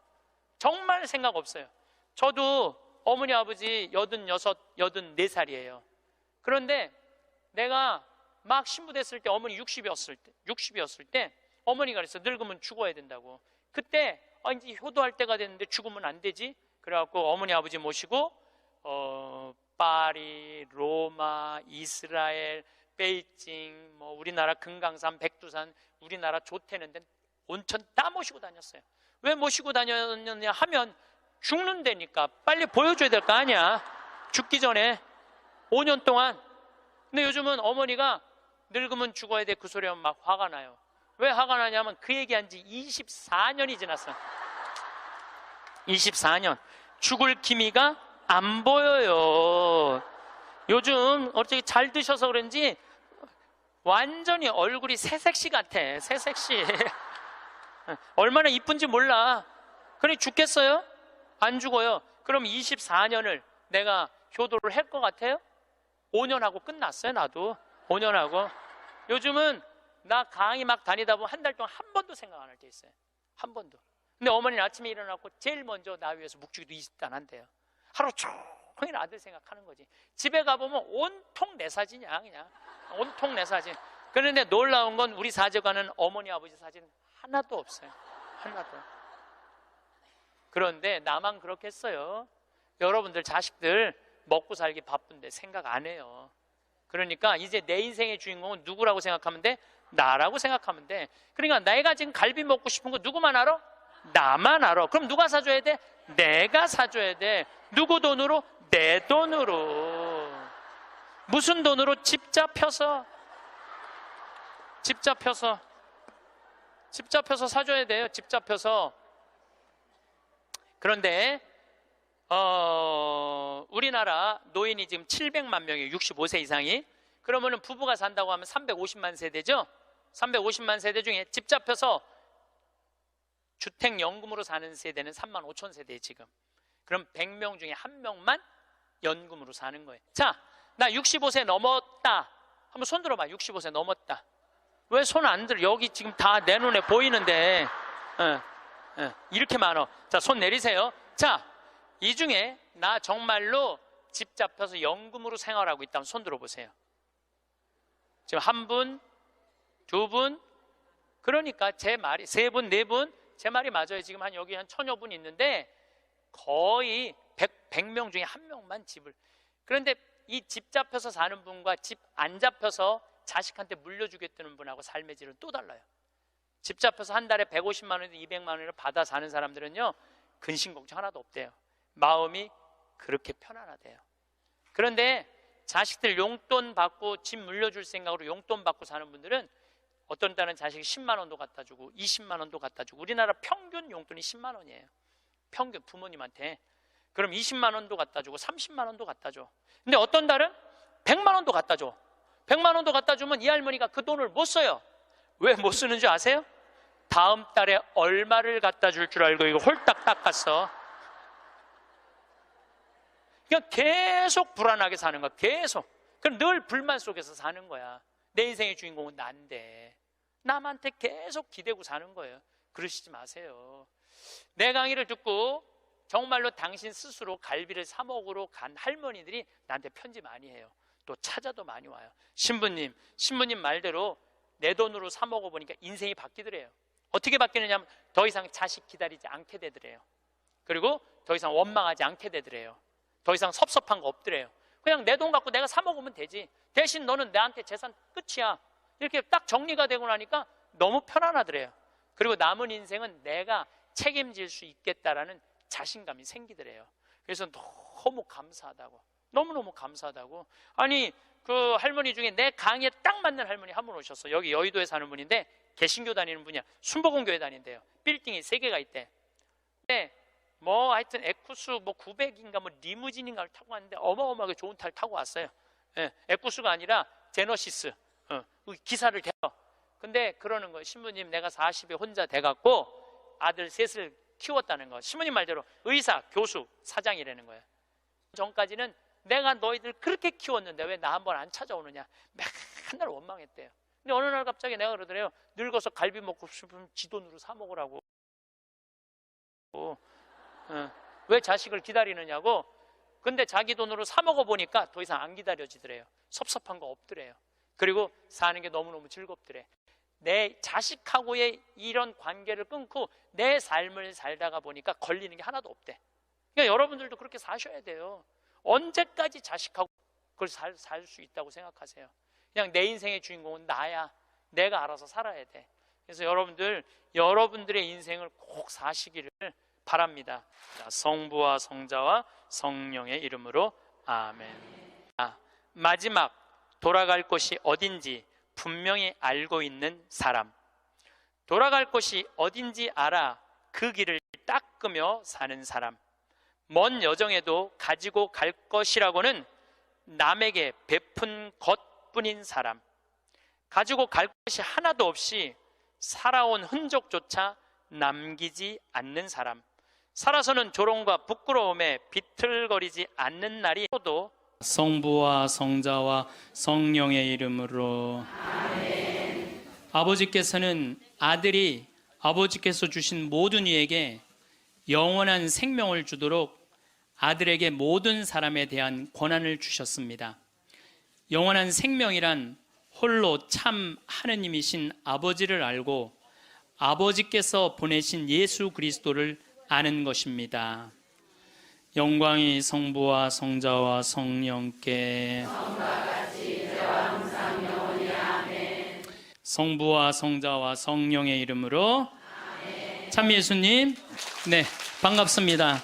정말 생각 없어요. 저도 어머니 아버지 86, 84살이에요. 그런데 내가 막 신부됐을 때, 어머니 60이었을 때 어머니가 그랬어. 늙으면 죽어야 된다고. 그때 이제 효도할 때가 됐는데 죽으면 안 되지. 그래갖고 어머니 아버지 모시고 파리, 로마, 이스라엘, 베이징, 뭐 우리나라 금강산, 백두산, 우리나라 좋다는 데 온천 다 모시고 다녔어요. 왜 모시고 다녔느냐 하면 죽는다니까. 빨리 보여줘야 될 거 아니야, 죽기 전에 5년 동안. 근데 요즘은 어머니가 늙으면 죽어야 돼 그 소리 하면 막 화가 나요. 왜 화가 나냐면 그 얘기한 지 24년이 지났어. 24년. 죽을 기미가 안 보여요. 요즘 어떻게 잘 드셔서 그런지 완전히 얼굴이 새색시 같아. 새색시. 얼마나 이쁜지 몰라. 그러니 죽겠어요? 안 죽어요. 그럼 24년을 내가 효도를 할 것 같아요? 5년 하고 끝났어요. 나도 5년 하고. 요즘은 나 강의 막 다니다 보면 한 달 동안 한 번도 생각 안 할 때 있어요. 한 번도. 근데 어머니는 아침에 일어나고 제일 먼저 나 위해서 묵주기도 20단 한대요. 하루 종일 아들 생각하는 거지. 집에 가보면 온통 내 사진이야. 그냥 온통 내 사진. 그런데 놀라운 건 우리 사제관은 어머니 아버지 사진 하나도 없어요. 하나도. 그런데 나만 그렇겠어요? 여러분들 자식들 먹고 살기 바쁜데 생각 안 해요. 그러니까 이제 내 인생의 주인공은 누구라고 생각하면 돼? 나라고 생각하면 돼. 그러니까 내가 지금 갈비 먹고 싶은 거 누구만 알아? 나만 알아. 그럼 누가 사줘야 돼? 내가 사줘야 돼. 누구 돈으로? 내 돈으로. 무슨 돈으로? 집 잡혀서 사줘야 돼요. 집 잡혀서. 그런데 우리나라 노인이 지금 700만 명이에요. 65세 이상이. 그러면은 부부가 산다고 하면 350만 세대죠. 350만 세대 중에 집 잡혀서 주택연금으로 사는 세대는 3만 5천 세대예요 지금. 그럼 100명 중에 1명만 연금으로 사는 거예요. 자, 나 65세 넘었다. 한번 손 들어봐. 65세 넘었다. 왜 손 안 들어? 여기 지금 다 내 눈에 보이는데 이렇게 많어. 자, 손 내리세요. 자, 이 중에 나 정말로 집 잡혀서 연금으로 생활하고 있다면 손 들어보세요. 지금 한 분, 두 분, 그러니까 제 말이 세 분, 네 분, 제 말이 맞아요. 지금 여기 한 1000여 분 있는데 거의 100명 중에 1명만 집을. 그런데 이 집 잡혀서 사는 분과 집 안 잡혀서 자식한테 물려주겠다는 분하고 삶의 질은 또 달라요. 집 잡혀서 한 달에 150만 원에서 200만 원을 받아 사는 사람들은요, 근심 걱정 하나도 없대요. 마음이 그렇게 편안하대요. 그런데 자식들 용돈 받고 집 물려줄 생각으로 용돈 받고 사는 분들은 어떤 달은 자식이 10만 원도 갖다 주고 20만 원도 갖다 주고. 우리나라 평균 용돈이 10만 원이에요. 평균 부모님한테. 그럼 20만 원도 갖다 주고 30만 원도 갖다 줘. 근데 어떤 달은 100만 원도 갖다 줘. 100만 원도 갖다 주면 이 할머니가 그 돈을 못 써요. 왜 못 쓰는 줄 아세요? 다음 달에 얼마를 갖다 줄 줄 알고 이거 홀딱 닦았어. 그냥 계속 불안하게 사는 거야. 계속. 그럼 늘 불만 속에서 사는 거야. 내 인생의 주인공은 난데 남한테 계속 기대고 사는 거예요. 그러시지 마세요. 내 강의를 듣고 정말로 당신 스스로 갈비를 사 먹으러 간 할머니들이 나한테 편지 많이 해요. 또 찾아도 많이 와요. 신부님 말대로 내 돈으로 사 먹어보니까 인생이 바뀌더래요. 어떻게 바뀌느냐면 더 이상 자식 기다리지 않게 되더래요. 그리고 더 이상 원망하지 않게 되더래요. 더 이상 섭섭한 거 없더래요. 그냥 내 돈 갖고 내가 사 먹으면 되지. 대신 너는 나한테 재산 끝이야. 이렇게 딱 정리가 되고 나니까 너무 편안하더래요. 그리고 남은 인생은 내가 책임질 수 있겠다라는 자신감이 생기더래요. 그래서 너무 감사하다고, 너무너무 감사하다고. 아니, 그 할머니 중에 내 강의에 딱 맞는 할머니 한 분 오셨어. 여기 여의도에 사는 분인데 개신교 다니는 분이야. 순복음교회 다닌대요. 빌딩이 3개가 있대. 근데 뭐 하여튼 에쿠스 뭐 900인가 뭐 리무진인가를 타고 왔는데 어마어마하게 좋은 차를 타고 왔어요. 예, 에쿠스가 아니라 제너시스. 기사를 대요. 근데 그러는 거예요. 신부님, 내가 40에 혼자 돼갖고 아들 셋을 키웠다는 거. 신부님 말대로 의사, 교수, 사장이라는 거예요. 전까지는 내가 너희들 그렇게 키웠는데 왜 나 한번 안 찾아오느냐, 맨날 원망했대요. 근데 어느 날 갑자기 내가 그러더래요. 늙어서 갈비 먹고 싶으면 지 돈으로 사 먹으라고. 왜 자식을 기다리느냐고. 근데 자기 돈으로 사 먹어보니까 더 이상 안 기다려지더래요. 섭섭한 거 없더래요. 그리고 사는 게 너무너무 즐겁더래. 내 자식하고의 이런 관계를 끊고 내 삶을 살다가 보니까 걸리는 게 하나도 없대. 그러니까 여러분들도 그렇게 사셔야 돼요. 언제까지 자식하고 그걸 살 수 있다고 생각하세요? 그냥 내 인생의 주인공은 나야. 내가 알아서 살아야 돼. 그래서 여러분들의 인생을 꼭 사시기를 바랍니다. 자, 성부와 성자와 성령의 이름으로 아멘. 마지막, 돌아갈 곳이 어딘지 분명히 알고 있는 사람. 돌아갈 곳이 어딘지 알아 그 길을 닦으며 사는 사람. 먼 여정에도 가지고 갈 것이라고는 남에게 베푼 것뿐인 사람. 가지고 갈 것이 하나도 없이 살아온 흔적조차 남기지 않는 사람. 살아서는 조롱과 부끄러움에 비틀거리지 않는 날이 또 성부와 성자와 성령의 이름으로 아멘. 아버지께서는 아버지께서 주신 모든 이에게 영원한 생명을 주도록 아들에게 모든 사람에 대한 권한을 주셨습니다. 영원한 생명이란 홀로 참 하느님이신 아버지를 알고 아버지께서 보내신 예수 그리스도를 아는 것입니다. 영광이 성부와 성자와 성령께 성부와 성자와 성령의 이름으로 참 예수님, 네, 반갑습니다.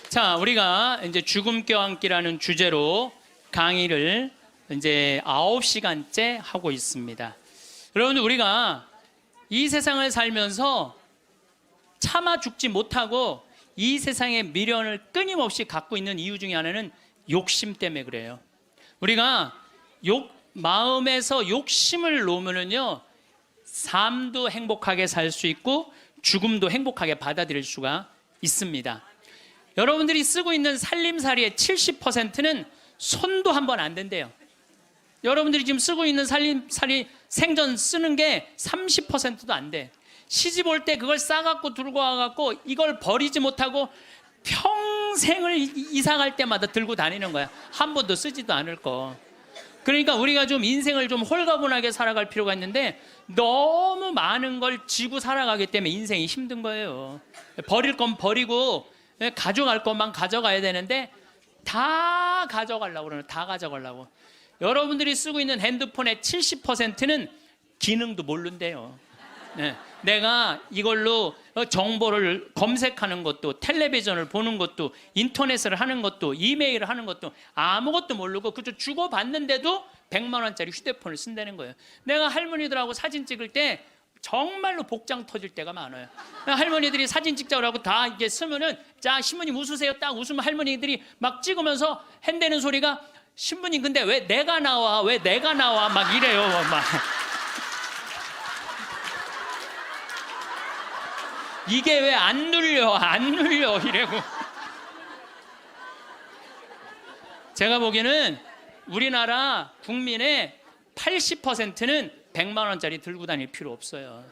자, 우리가 이제 죽음과 함께라는 주제로 강의를 이제 9시간째 하고 있습니다. 여러분들, 우리가 이 세상을 살면서 차마 죽지 못하고 이 세상의 미련을 끊임없이 갖고 있는 이유 중에 하나는 욕심 때문에 그래요. 우리가 마음에서 욕심을 놓으면요, 삶도 행복하게 살 수 있고 죽음도 행복하게 받아들일 수가 있습니다. 여러분들이 쓰고 있는 살림살이의 70%는 손도 한 번 안 댄대요. 여러분들이 지금 쓰고 있는 살림살이 생전 쓰는 게 30%도 안 돼. 시집 올 때 그걸 싸갖고 들고 와갖고 이걸 버리지 못하고 평생을 이사 갈 때마다 들고 다니는 거야. 한 번도 쓰지도 않을 거. 그러니까 우리가 좀 인생을 좀 홀가분하게 살아갈 필요가 있는데 너무 많은 걸 지고 살아가기 때문에 인생이 힘든 거예요. 버릴 건 버리고 가져갈 것만 가져가야 되는데 다 가져가려고 그러는, 다 가져가려고. 여러분들이 쓰고 있는 핸드폰의 70%는 기능도 모른대요. 네. 내가 이걸로 정보를 검색하는 것도, 텔레비전을 보는 것도, 인터넷을 하는 것도, 이메일을 하는 것도 아무것도 모르고 그저 주고받는데도 100만 원짜리 휴대폰을 쓴다는 거예요. 내가 할머니들하고 사진 찍을 때 정말로 복장 터질 때가 많아요. 할머니들이 사진 찍자고 하고 다 이게 쓰면은, 자, 신부님 웃으세요. 딱 웃으면 할머니들이 막 찍으면서 핸대는 소리가, 신부님 근데 왜 내가 나와? 왜 내가 나와? 막 이래요. 막. 이게 왜 안 눌려 이래고. 제가 보기에는 우리나라 국민의 80%는 100만 원짜리 들고 다닐 필요 없어요.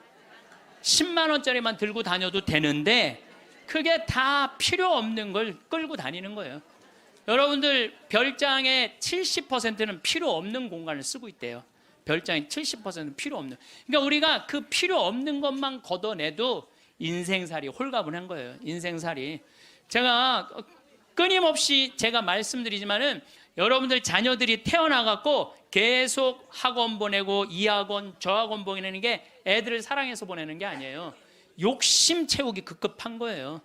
10만 원짜리만 들고 다녀도 되는데 그게 다 필요 없는 걸 끌고 다니는 거예요. 여러분들, 별장의 70%는 필요 없는 공간을 쓰고 있대요. 별장의 70%는 필요 없는. 그러니까 우리가 그 필요 없는 것만 걷어내도 인생살이 홀가분한 거예요. 인생살이. 제가 끊임없이 제가 말씀드리지만은 여러분들 자녀들이 태어나갖고 계속 학원 보내고 이 학원 저 학원 보내는 게 애들을 사랑해서 보내는 게 아니에요. 욕심 채우기 급급한 거예요.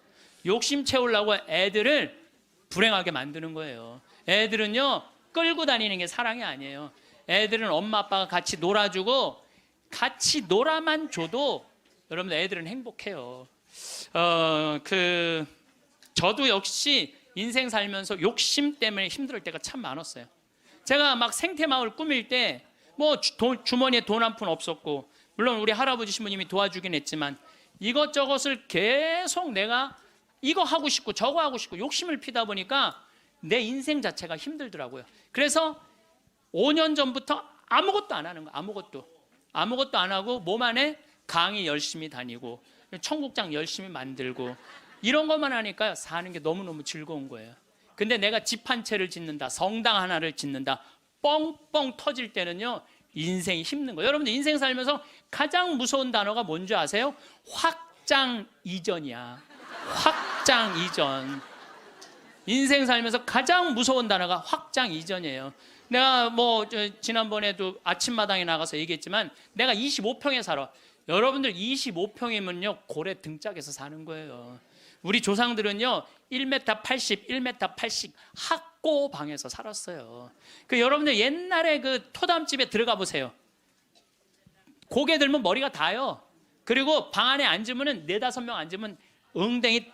욕심 채우려고 애들을 불행하게 만드는 거예요. 애들은요 끌고 다니는 게 사랑이 아니에요. 애들은 엄마 아빠가 같이 놀아주고 같이 놀아만 줘도 여러분들 애들은 행복해요. 저도 역시 인생 살면서 욕심 때문에 힘들 때가 참 많았어요. 제가 막 생태마을 꾸밀 때 뭐 주머니에 돈 한 푼 없었고, 물론 우리 할아버지 신부님이 도와주긴 했지만 이것저것을 계속 내가 이거 하고 싶고 저거 하고 싶고 욕심을 피다 보니까 내 인생 자체가 힘들더라고요. 그래서 5년 전부터 아무것도 안 하는 거예요. 아무것도 안 하고 몸 안에 강의 열심히 다니고 청국장 열심히 만들고 이런 것만 하니까 사는 게 너무너무 즐거운 거예요. 근데 내가 집 한 채를 짓는다, 성당 하나를 짓는다, 뻥뻥 터질 때는요 인생이 힘든 거예요. 여러분들 인생 살면서 가장 무서운 단어가 뭔지 아세요? 확장 이전이야. 확장 이전. 인생 살면서 가장 무서운 단어가 확장 이전이에요. 내가 지난번에도 아침마당에 나가서 얘기했지만 내가 25평에 살아. 여러분들 25평이면요 고래 등짝에서 사는 거예요. 우리 조상들은요 1m 80, 1m 80 학고방에서 살았어요. 여러분들 옛날에 그 토담집에 들어가 보세요. 고개 들면 머리가 닿아요. 그리고 방 안에 앉으면 4-5명 앉으면 엉덩이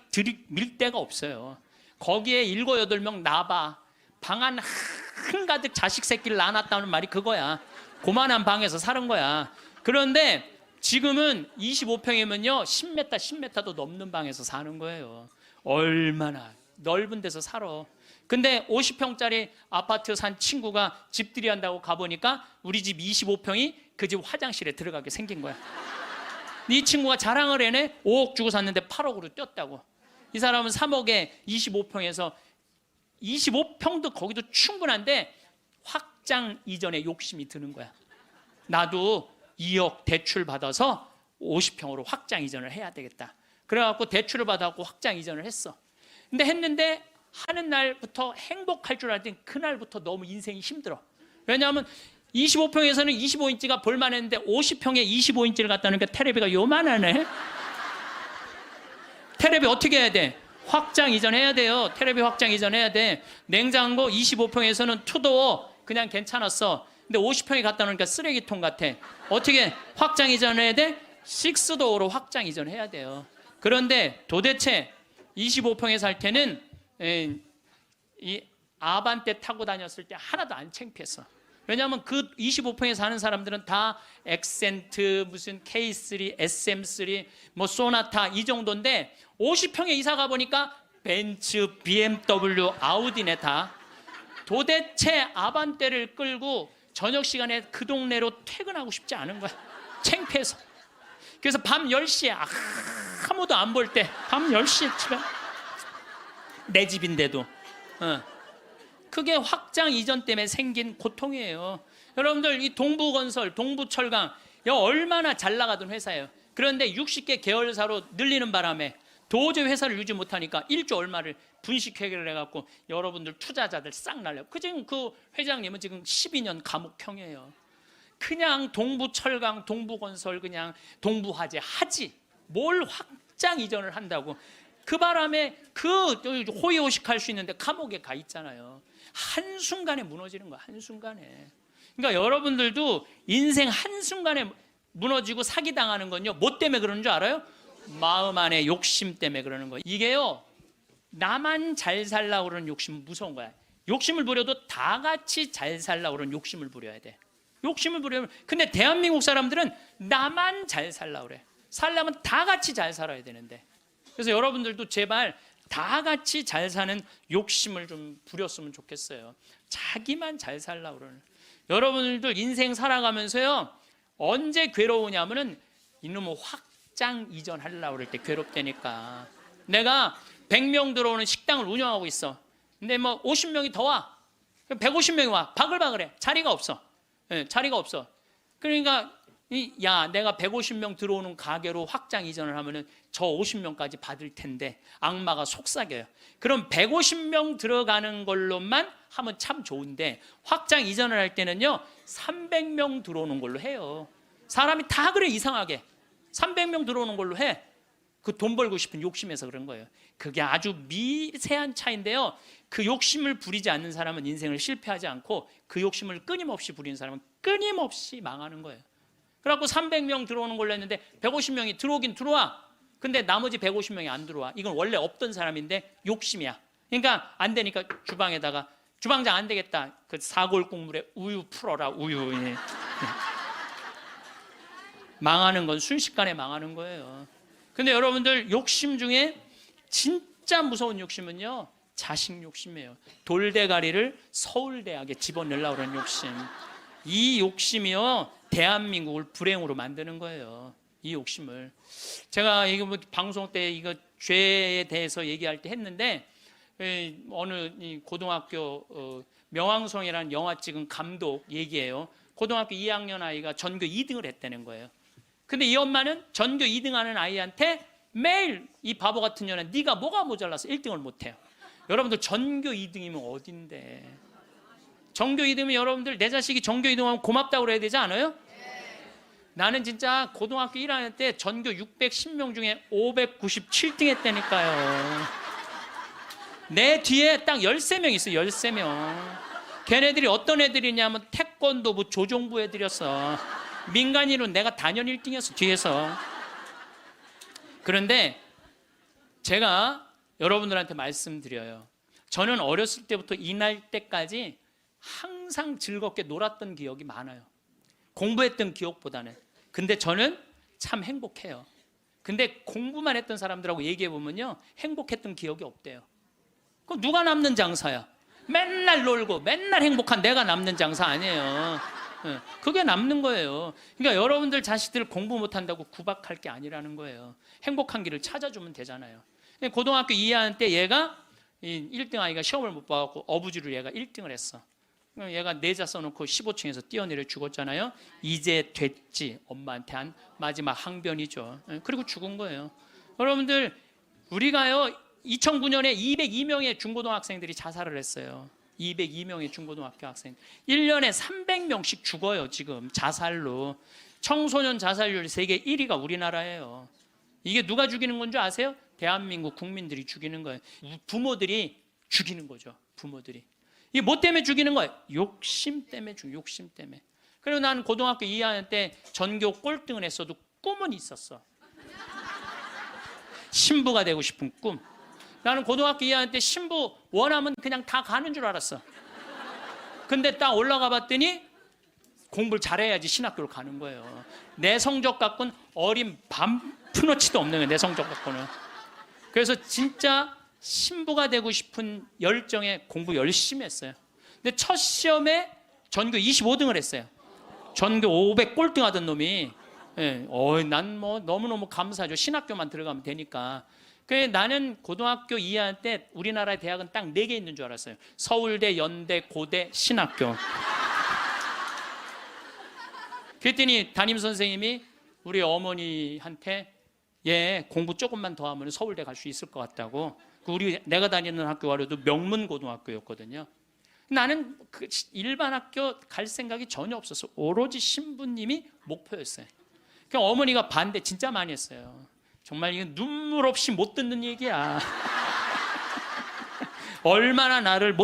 밀 데가 없어요. 거기에 7-8명 나봐. 방 안 한가득 자식 새끼를 낳아놨다는 말이 그거야. 고만한 방에서 사는 거야. 그런데 지금은 25평이면요 10m, 10m도 넘는 방에서 사는 거예요. 얼마나 넓은 데서 살아. 근데 50평짜리 아파트 산 친구가 집들이 한다고 가보니까 우리 집 25평이 그 집 화장실에 들어가게 생긴 거야. 이 친구가 자랑을 해내. 5억 주고 샀는데 8억으로 뛰었다고. 이 사람은 3억에 25평에서 25평도 거기도 충분한데 확장 이전에 욕심이 드는 거야. 나도 2억 대출 받아서 50평으로 확장 이전을 해야 되겠다. 그래갖고 대출을 받아갖고 확장 이전을 했어. 근데 했는데 하는 날부터 행복할 줄 알았더니 그날부터 너무 인생이 힘들어. 왜냐하면 25평에서는 25인치가 볼만했는데 50평에 25인치를 갖다 놓으니까 테레비가 요만하네. 테레비 어떻게 해야 돼? 확장 이전해야 돼요. 테레비 확장 이전해야 돼. 냉장고 25평에서는 투도어 그냥 괜찮았어. 근데 50평에 갖다 놓으니까 쓰레기통 같아. 어떻게 확장 이전해야 돼? 6도어로 확장 이전해야 돼요. 그런데 도대체 25평에 살 때는 이 아반떼 타고 다녔을 때 하나도 안 창피했어. 왜냐하면 그 25평에 사는 사람들은 다 엑센트, 무슨 K3, SM3, 뭐 소나타 이 정도인데 50평에 이사 가보니까 벤츠, BMW, 아우디네 다. 도대체 아반떼를 끌고 저녁 시간에 그 동네로 퇴근하고 싶지 않은 거야. 창피해서. 그래서 밤 10시에 아무도 안 볼 때 밤 10시에 집에 내 집인데도 그게 확장 이전 때문에 생긴 고통이에요. 여러분들 이 동부건설, 동부철강 얼마나 잘 나가던 회사예요. 그런데 60개 계열사로 늘리는 바람에 도저히 회사를 유지 못하니까 1조 얼마를 분식회계를 해갖고 여러분들 투자자들 싹 날려. 지금 그 회장님은 지금 12년 감옥형이에요. 그냥 동부철강, 동부건설, 그냥 동부화재 하지 뭘 확장 이전을 한다고. 그 바람에 그 호의호식할 수 있는데 감옥에 가 있잖아요. 한순간에 무너지는 거야. 한순간에. 그러니까 여러분들도 인생 한순간에 무너지고 사기당하는 건요 뭐 때문에 그러는 줄 알아요? 마음 안에 욕심 때문에 그러는 거예요. 이게요 나만 잘 살라고 그러는 욕심은 무서운 거야. 욕심을 부려도 다 같이 잘 살라고 그러는 욕심을 부려야 돼. 욕심을 부려면. 근데 대한민국 사람들은 나만 잘 살라고 그래. 살려면 다 같이 잘 살아야 되는데. 그래서 여러분들도 제발 다 같이 잘 사는 욕심을 좀 부렸으면 좋겠어요. 자기만 잘 살라고 그러는. 여러분들도 인생 살아가면서요 언제 괴로우냐면은 이놈의 확장 이전하려고 그럴 때 괴롭다니까. 내가 100명 들어오는 식당을 운영하고 있어. 근데 뭐 50명이 더 와. 150명이 와. 바글바글해. 자리가 없어. 자리가 없어. 그러니까 야, 내가 150명 들어오는 가게로 확장 이전을 하면은 저 50명까지 받을 텐데 악마가 속삭여요. 그럼 150명 들어가는 걸로만 하면 참 좋은데 확장 이전을 할 때는요 300명 들어오는 걸로 해요. 사람이 다 그래. 이상하게 300명 들어오는 걸로 해. 그 돈 벌고 싶은 욕심에서 그런 거예요. 그게 아주 미세한 차이인데요, 그 욕심을 부리지 않는 사람은 인생을 실패하지 않고 그 욕심을 끊임없이 부리는 사람은 끊임없이 망하는 거예요. 그래갖고 300명 들어오는 걸로 했는데 150명이 들어오긴 들어와. 근데 나머지 150명이 안 들어와. 이건 원래 없던 사람인데 욕심이야. 그러니까 안 되니까 주방에다가, 주방장 안 되겠다, 그 사골 국물에 우유 풀어라. 우유. 예. 망하는 건 순식간에 망하는 거예요. 근데 여러분들 욕심 중에 진짜 무서운 욕심은요 자식 욕심이에요. 돌대가리를 서울대학에 집어넣으려고 하는 욕심. 이 욕심이요 대한민국을 불행으로 만드는 거예요. 이 욕심을 제가 이거 뭐 방송 때 이거 죄에 대해서 얘기할 때 했는데, 어느 고등학교 명왕성이라는 영화 찍은 감독 얘기예요. 고등학교 2학년 아이가 전교 2등을 했다는 거예요. 근데 이 엄마는 전교 2등하는 아이한테 매일 이 바보 같은 년은 네가 뭐가 모자라서 1등을 못해요. 여러분들 전교 2등이면 어딘데? 전교 2등이면 여러분들 내 자식이 전교 2등하면 고맙다고 그래야 되지 않아요? 나는 진짜 고등학교 1학년 때 전교 610명 중에 597등 했다니까요. 내 뒤에 딱 13명 있어요. 13명. 걔네들이 어떤 애들이냐면 태권도부 조종부 애들이었어. 민간인은 내가 단연 1등이었어 뒤에서. 그런데 제가 여러분들한테 말씀드려요. 저는 어렸을 때부터 이 날 때까지 항상 즐겁게 놀았던 기억이 많아요. 공부했던 기억보다는. 근데 저는 참 행복해요. 근데 공부만 했던 사람들하고 얘기해 보면요 행복했던 기억이 없대요. 그럼 누가 남는 장사야? 맨날 놀고 맨날 행복한 내가 남는 장사 아니에요. 그게 남는 거예요. 그러니까 여러분들 자식들 공부 못한다고 구박할 게 아니라는 거예요. 행복한 길을 찾아주면 되잖아요. 고등학교 2학년 때 얘가 1등 아이가 시험을 못 봐갖고 어부지로 얘가 1등을 했어. 얘가 내자 써놓고 15층에서 뛰어내려 죽었잖아요. 이제 됐지. 엄마한테 한 마지막 항변이죠. 그리고 죽은 거예요. 여러분들 우리가요 2009년에 202명의 중고등학생들이 자살을 했어요. 202명의 중고등학교 학생. 1년에 300명씩 죽어요 지금 자살로. 청소년 자살률 세계 1위가 우리나라예요. 이게 누가 죽이는 건 줄 아세요? 대한민국 국민들이 죽이는 거예요. 부모들이 죽이는 거죠. 부모들이. 이게 뭐 때문에 죽이는 거예요? 욕심 때문에 욕심 때문에. 그리고 나는 고등학교 2학년 때 전교 꼴등을 했어도 꿈은 있었어. 신부가 되고 싶은 꿈. 나는 고등학교 2학년 때 신부 원하면 그냥 다 가는 줄 알았어. 근데 딱 올라가 봤더니 공부를 잘해야지 신학교를 가는 거예요. 내 성적 갖고는 어린 푸너치도 없는 거예요. 내 성적 갖고는. 그래서 진짜 신부가 되고 싶은 열정에 공부 열심히 했어요. 근데 첫 시험에 전교 25등을 했어요. 전교 500 꼴등 하던 놈이. 난 뭐 너무너무 감사하죠. 신학교만 들어가면 되니까. 그래서 나는 고등학교 2학년 때 우리나라의 대학은 딱 4개 있는 줄 알았어요. 서울대, 연대, 고대, 신학교. 그랬더니 담임선생님이 우리 어머니한테 얘 공부 조금만 더 하면 서울대 갈 수 있을 것 같다고. 내가 다니는 학교와도 명문고등학교였거든요. 나는 그 일반 학교 갈 생각이 전혀 없었어. 오로지 신부님이 목표였어요. 그러니까 어머니가 반대 진짜 많이 했어요. 정말 이건 눈물 없이 못 듣는 얘기야. 얼마나 나를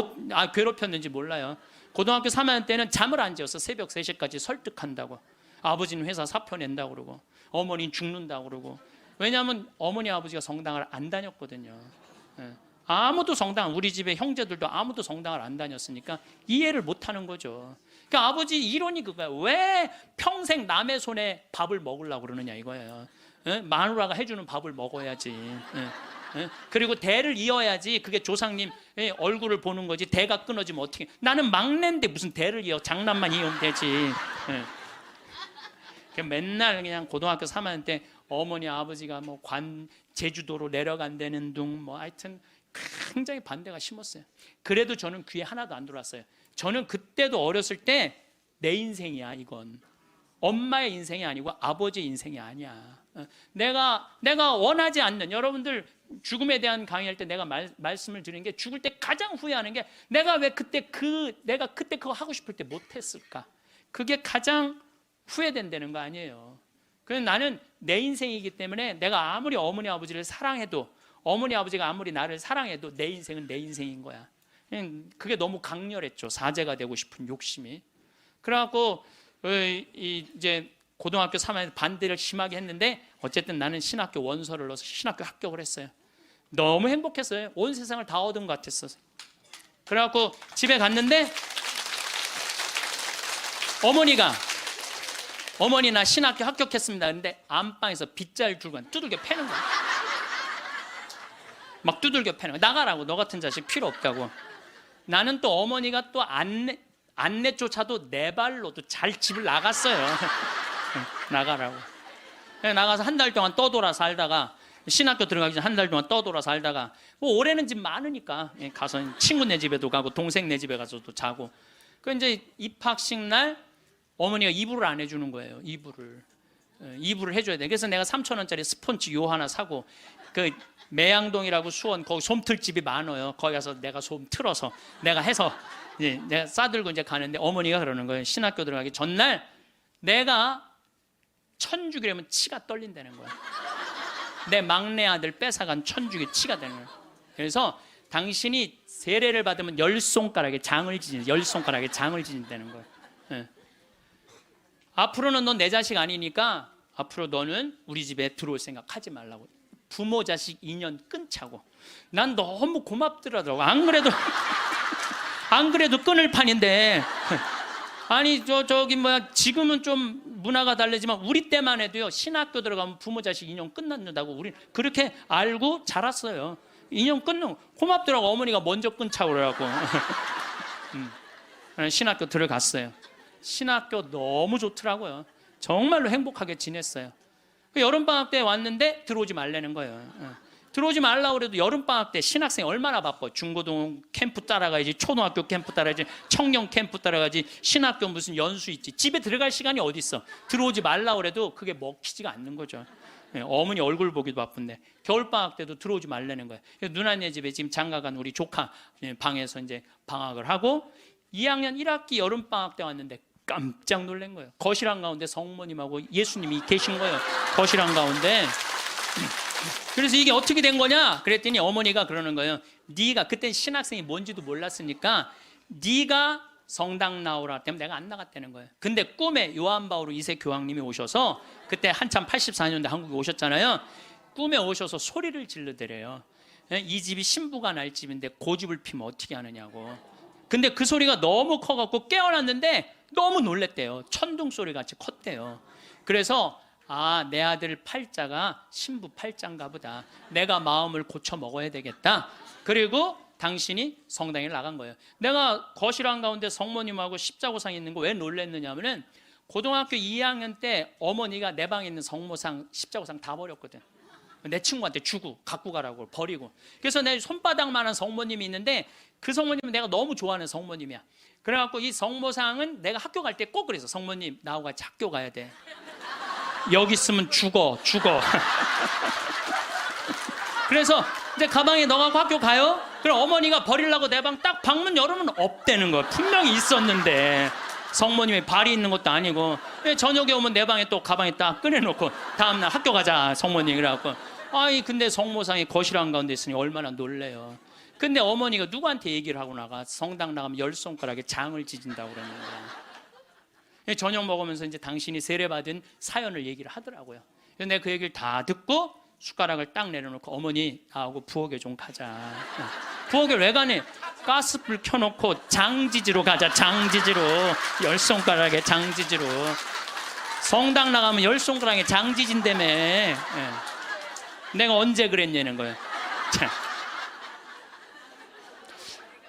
괴롭혔는지 몰라요. 고등학교 3학년 때는 잠을 안 재웠어. 새벽 3시까지 설득한다고. 아버지는 회사 사표 낸다고 그러고 어머니는 죽는다고 그러고. 왜냐하면 어머니 아버지가 성당을 안 다녔거든요. 아무도 우리 집에 형제들도 아무도 성당을 안 다녔으니까 이해를 못하는 거죠. 그러니까 아버지 이론이 그거야. 왜 평생 남의 손에 밥을 먹으려고 그러느냐 이거예요. 마누라가 해주는 밥을 먹어야지. 그리고 대를 이어야지. 그게 조상님 얼굴을 보는 거지. 대가 끊어지면 어떻게. 나는 막내인데 무슨 대를 이어. 장남만 이으면 되지. 맨날 그냥 고등학교 3학년 때 어머니 아버지가 뭐 제주도로 내려간다는 둥 뭐 하여튼 굉장히 반대가 심했어요. 그래도 저는 귀에 하나도 안 들어왔어요. 저는 그때도 어렸을 때 내 인생이야 이건. 엄마의 인생이 아니고 아버지의 인생이 아니야. 내가 원하지 않는, 여러분들 죽음에 대한 강의할 때 내가 말씀을 드리는 게, 죽을 때 가장 후회하는 게 내가 왜 내가 그때 그거 하고 싶을 때 못했을까? 그게 가장 후회된다는 거 아니에요. 그래서 나는 내 인생이기 때문에 내가 아무리 어머니 아버지를 사랑해도, 어머니 아버지가 아무리 나를 사랑해도 내 인생은 내 인생인 거야. 그게 너무 강렬했죠. 사제가 되고 싶은 욕심이. 그래갖고 이제 고등학교 3학년 반대를 심하게 했는데, 어쨌든 나는 신학교 원서를 넣어서 신학교 합격을 했어요. 너무 행복했어요. 온 세상을 다 얻은 것 같았어요. 그래갖고 집에 갔는데 어머니 나 신학교 합격했습니다. 근데 안방에서 빗자루 들고 두들겨 패는 거야. 막 두들겨 패는 거야. 나가라고, 너 같은 자식 필요 없다고. 나는 또 어머니가 또 안내조차도 내 발로도 잘 집을 나갔어요. 나가라고. 나가서 한 달 동안 떠돌아 살다가, 신학교 들어가기 전에 한 달 동안 떠돌아 살다가, 뭐 올해는 집 많으니까 가서 친구네 집에도 가고 동생 네 집에 가서도 자고. 그 이제 입학식 날 어머니가 이불을 안 해주는 거예요. 이불을 해줘야 돼. 그래서 내가 3,000원짜리 스펀지 요 하나 사고, 그 매양동이라고 수원 거기 솜틀집이 많아요. 거기 가서 내가 솜 틀어서 내가 해서 내가 싸들고 이제 가는데, 어머니가 그러는 거예요. 신학교 들어가기 전날 내가 천주기라면 치가 떨린다는 거야. 내 막내 아들 뺏어간 천주기 치가 되는 거야. 그래서 당신이 세례를 받으면 10손가락에 장을 지진다는 거야. 네. 앞으로는 넌 내 자식 아니니까 앞으로 너는 우리 집에 들어올 생각 하지 말라고. 부모 자식 인연 끊자고. 난 너무 고맙더라고. 안 그래도 끊을 판인데. 아니 지금은 좀 문화가 다르지만 우리 때만 해도요, 신학교 들어가면 부모 자식 인연 끝난다고 우리 그렇게 알고 자랐어요. 인연 끊는 고맙더라고. 어머니가 먼저 끊자고 그래갖고. 신학교 들어갔어요. 신학교 너무 좋더라고요. 정말로 행복하게 지냈어요. 여름방학 때 왔는데 들어오지 말라는 거예요. 들어오지 말라고 그래도 여름방학 때 신학생이 얼마나 바빠. 중고등 캠프 따라가야지, 초등학교 캠프 따라가야지, 청년 캠프 따라가야지, 신학교 무슨 연수 있지. 집에 들어갈 시간이 어디 있어. 들어오지 말라고 그래도 그게 먹히지가 않는 거죠. 어머니 얼굴 보기도 바쁜데 겨울방학 때도 들어오지 말라는 거예요. 누나네 집에 지금 장가간 우리 조카 방에서 이제 방학을 하고, 2학년 1학기 여름방학 때 왔는데 깜짝 놀란 거예요. 거실 한가운데 성모님하고 예수님이 계신 거예요. 거실 한가운데. 그래서 이게 어떻게 된 거냐 그랬더니 어머니가 그러는 거예요. 네가 그때 신학생이 뭔지도 몰랐으니까 네가 성당 나오라 때문에 내가 안 나갔다는 거예요. 근데 꿈에 요한 바오로 2세 교황님이 오셔서, 그때 한참 84년대 한국에 오셨잖아요. 꿈에 오셔서 소리를 질르더래요. 이 집이 신부가 날 집인데 고집을 피면 어떻게 하느냐고. 근데 그 소리가 너무 커갖고 깨어났는데 너무 놀랬대요. 천둥 소리 같이 컸대요. 그래서 내 아들 팔자가 신부 팔자인가 보다. 내가 마음을 고쳐 먹어야 되겠다. 그리고 당신이 성당에 나간 거예요. 내가 거실 한가운데 성모님하고 십자고상 있는 거 왜 놀랬느냐 하면은, 고등학교 2학년 때 어머니가 내 방에 있는 성모상, 십자고상 다 버렸거든. 내 친구한테 주고 갖고 가라고 버리고. 그래서 내 손바닥만한 성모님이 있는데, 그 성모님은 내가 너무 좋아하는 성모님이야. 그래갖고 이 성모상은 내가 학교 갈 때 꼭 그래서, 성모님 나하고 같이 학교 가야 돼. 여기 있으면 죽어. 그래서 이제 가방에 넣어갖고 학교 가요. 그럼 어머니가 버리려고 내 방 딱 방문 열으면 없대는 거야. 분명히 있었는데 성모님이 발이 있는 것도 아니고. 저녁에 오면 내 방에 또 가방에 딱 꺼내놓고 다음날 학교 가자 성모님. 그래갖고 근데 성모상이 거실 한가운데 있으니 얼마나 놀래요. 근데 어머니가 누구한테 얘기를 하고 나가? 성당 나가면 10손가락에 장을 지진다고 그러는 거야. 저녁 먹으면서 이제 당신이 세례받은 사연을 얘기를 하더라고요. 근데 그 얘기를 다 듣고 숟가락을 딱 내려놓고, 어머니 나하고 부엌에 좀 가자. 부엌에 왜 가니? 가스불 켜놓고 장지지로 가자. 장지지로. 10손가락에 장지지로. 성당 나가면 10손가락에 장지진다며. 내가 언제 그랬냐는 거예요.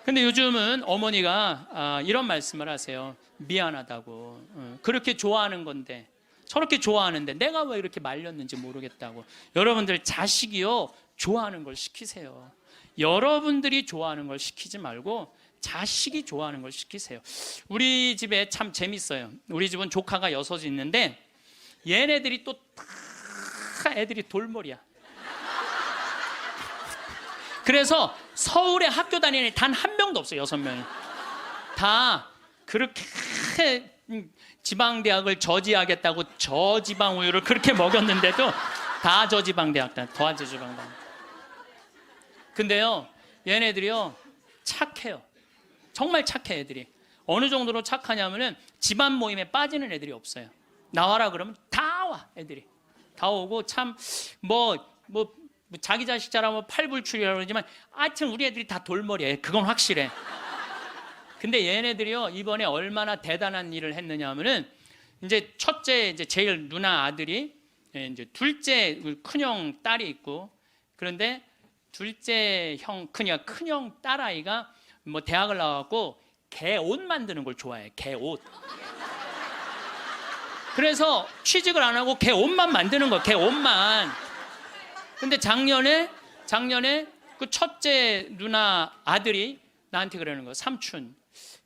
근데 요즘은 어머니가 이런 말씀을 하세요. 미안하다고. 그렇게 좋아하는 건데, 저렇게 좋아하는데 내가 왜 이렇게 말렸는지 모르겠다고. 여러분들 자식이요, 좋아하는 걸 시키세요. 여러분들이 좋아하는 걸 시키지 말고 자식이 좋아하는 걸 시키세요. 우리 집에 참 재밌어요. 우리 집은 조카가 6이 있는데 얘네들이 또 다 애들이 돌머리야. 그래서 서울에 학교 다니는 애 단 한 명도 없어요. 6명이 다 그렇게 지방대학을 저지하겠다고 저지방 우유를 그렇게 먹였는데도 다 저지방대학 다 저지방대학. 근데요 얘네들이요 착해요. 정말 착해. 애들이 어느 정도로 착하냐면은 집안 모임에 빠지는 애들이 없어요. 나와라 그러면 다 와. 애들이 다 오고 참 뭐 자기 자식 잘하면 팔불출이라고 그러지만 하여튼 우리 애들이 다 돌머리예요. 그건 확실해. 근데 얘네들이요 이번에 얼마나 대단한 일을 했느냐 하면은 이제 첫째 이제 제일 누나 아들이 이제 둘째 큰형 딸이 있고 그런데 둘째 형 큰형 딸아이가 뭐 대학을 나와갖고 개 옷 만드는 걸 좋아해. 개 옷. 그래서 취직을 안 하고 개 옷만 만드는 거야. 개 옷만. 근데 작년에 그 첫째 누나 아들이 나한테 그러는 거야. 삼촌,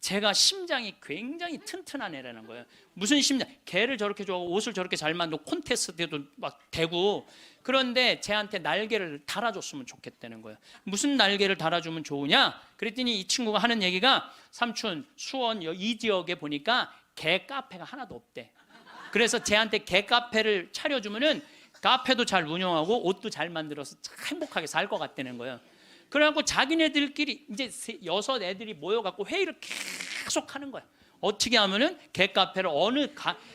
제가 심장이 굉장히 튼튼한 애라는 거예요. 무슨 심장? 개를 저렇게 좋아하고 옷을 저렇게 잘 만들고 콘테스트에도 막 되고 그런데 쟤한테 날개를 달아줬으면 좋겠다는 거예요. 무슨 날개를 달아주면 좋으냐? 그랬더니 이 친구가 하는 얘기가 삼촌 수원 이 지역에 보니까 개 카페가 하나도 없대. 그래서 쟤한테 개 카페를 차려주면은 카페도 잘 운영하고 옷도 잘 만들어서 참 행복하게 살 것 같다는 거예요. 그래갖고 자기네들끼리 이제 6 애들이 모여갖고 회의를 계속 하는 거야. 어떻게 하면은 개 카페를 어느